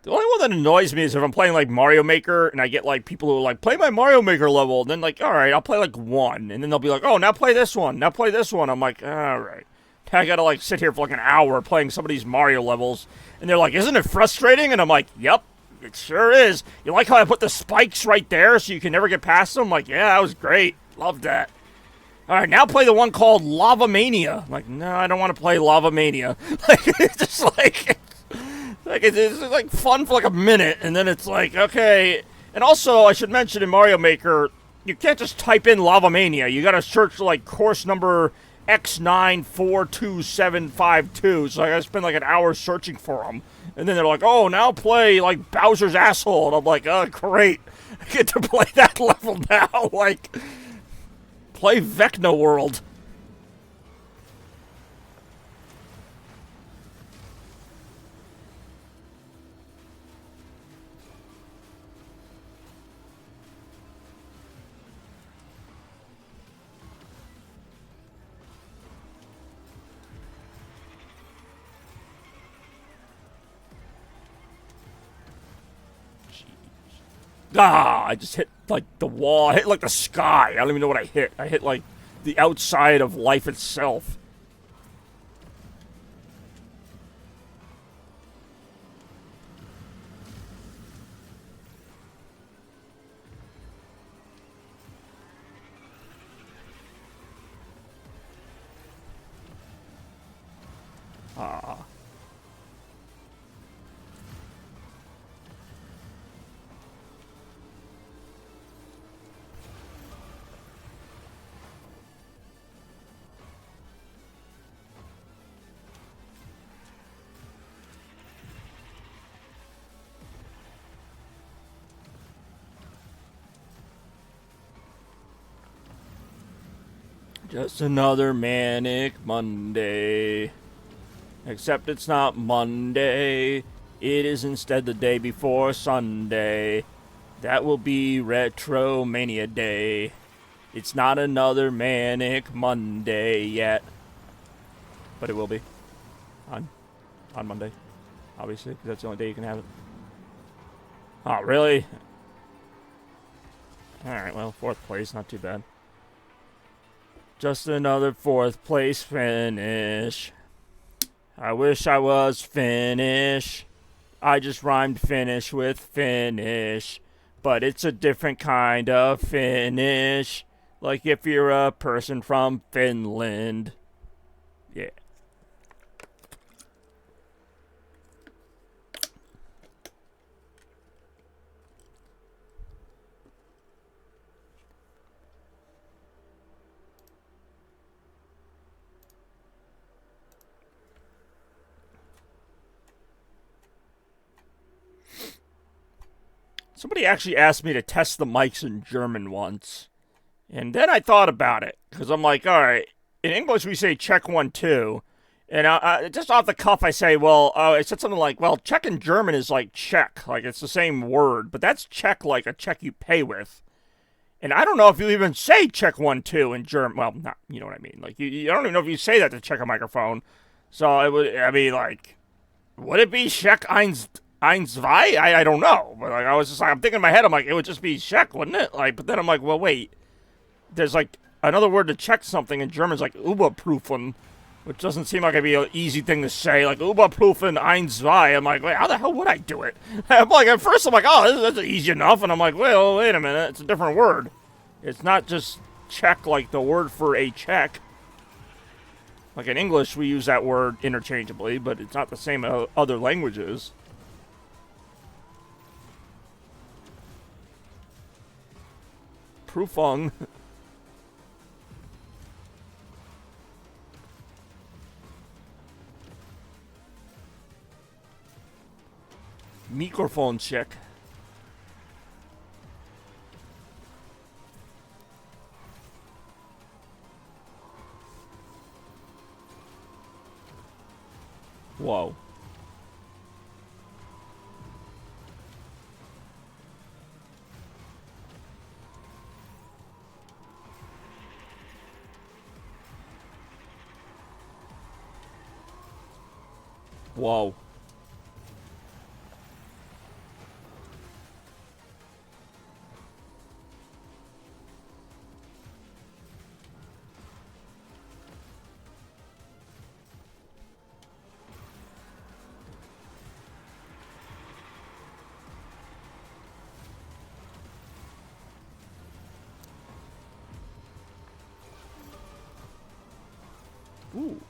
The only one that annoys me is if I'm playing like Mario Maker and I get like people who are like, play my Mario Maker level, and then like, alright, I'll play like 1, and then they'll be like, oh, now play this one, now play this one. I'm like, alright. I gotta like sit here for like an hour playing some of these Mario levels, and they're like, isn't it frustrating? And I'm like, yep, it sure is. You like how I put the spikes right there so you can never get past them? I'm like, yeah, that was great. Loved that. Alright, now play the one called Lava Mania. I'm like, no, I don't want to play Lava Mania. Like, it's just like... it's like fun for like a minute, and then it's like, okay. And also, I should mention in Mario Maker, you can't just type in Lava Mania. You gotta search like course number X942752. So I gotta spend like an hour searching for them. And then they're like, oh, now play like Bowser's Asshole. And I'm like, oh, great. I get to play that level now. Like, play Vecna World. Ah, I just hit, like, the wall. I hit, like, the sky. I don't even know what I hit. I hit, like, the outside of life itself. Ah. Just another manic Monday. Except it's not Monday. It is instead the day before Sunday. That will be Retromania Day. It's not another Manic Monday yet. But it will be. On Monday. Obviously, because that's the only day you can have it. Oh, really? Alright, well, 4th place, not too bad. Just another 4th place finish. I wish I was Finnish. I just rhymed finish with finish. But it's a different kind of finish. Like if you're a person from Finland. Yeah. Somebody actually asked me to test the mics in German once. And then I thought about it. Because I'm like, alright, in English we say check 1, 2. And just off the cuff I say, well, I said something like, well, check in German is like check. Like it's the same word. But that's check like a check you pay with. And I don't know if you even say check 1, 2 in German. Well, not, you know what I mean. Like, you don't even know if you say that to check a microphone. So it would, I mean, like, would it be check eins zwei? I don't know. But like, I was just like, I'm thinking in my head, I'm like, it would just be check, wouldn't it? Like, but then I'm like, well, wait. There's like another word to check something in German is like Überprüfen, which doesn't seem like it'd be an easy thing to say. Like Überprüfen eins zwei. I'm like, wait, how the hell would I do it? I'm like, at first I'm like, oh, that's easy enough. And I'm like, well, wait a minute. It's a different word. It's not just check like the word for a check. Like in English, we use that word interchangeably, but it's not the same in other languages. Prüfung. Microphone check. Whoa. Whoa. Ooh.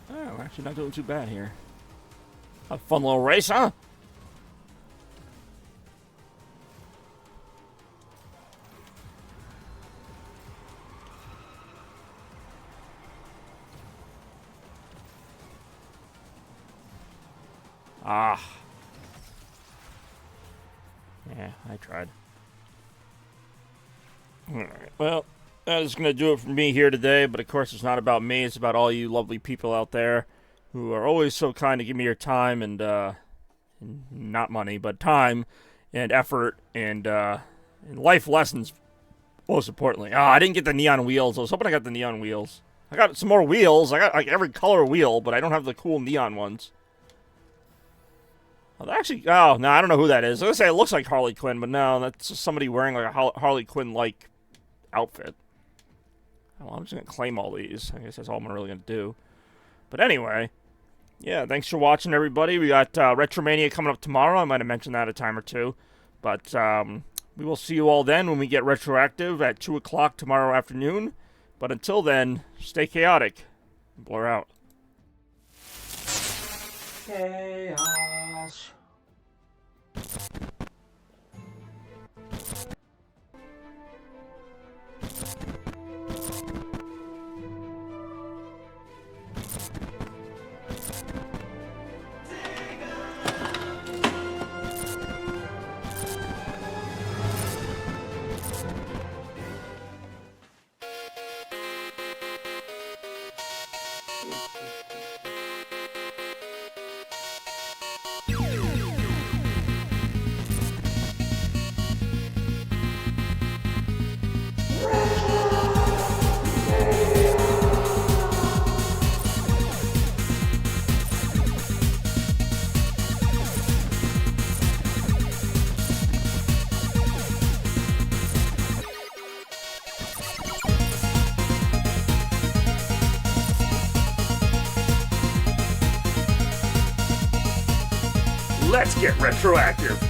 Oh, we're actually not doing too bad here. A fun little race, huh? Ah. Yeah, I tried. Alright, well, that is going to do it for me here today, but of course it's not about me, it's about all you lovely people out there who are always so kind to give me your time and not money, but time and effort and life lessons, most importantly. Ah, I didn't get the neon wheels. I was hoping I got the neon wheels. I got some more wheels. I got like every color wheel, but I don't have the cool neon ones. Oh, actually, oh, no, I don't know who that is. I was going to say it looks like Harley Quinn, but no, that's just somebody wearing like a Harley Quinn-like outfit. Well, I'm just going to claim all these. I guess that's all I'm really going to do. But anyway, yeah, thanks for watching, everybody. We got Retromania coming up tomorrow. I might have mentioned that a time or two. But we will see you all then when we get Retroactive at 2 o'clock tomorrow afternoon. But until then, stay chaotic. Blur out. Chaos. Let's get retroactive.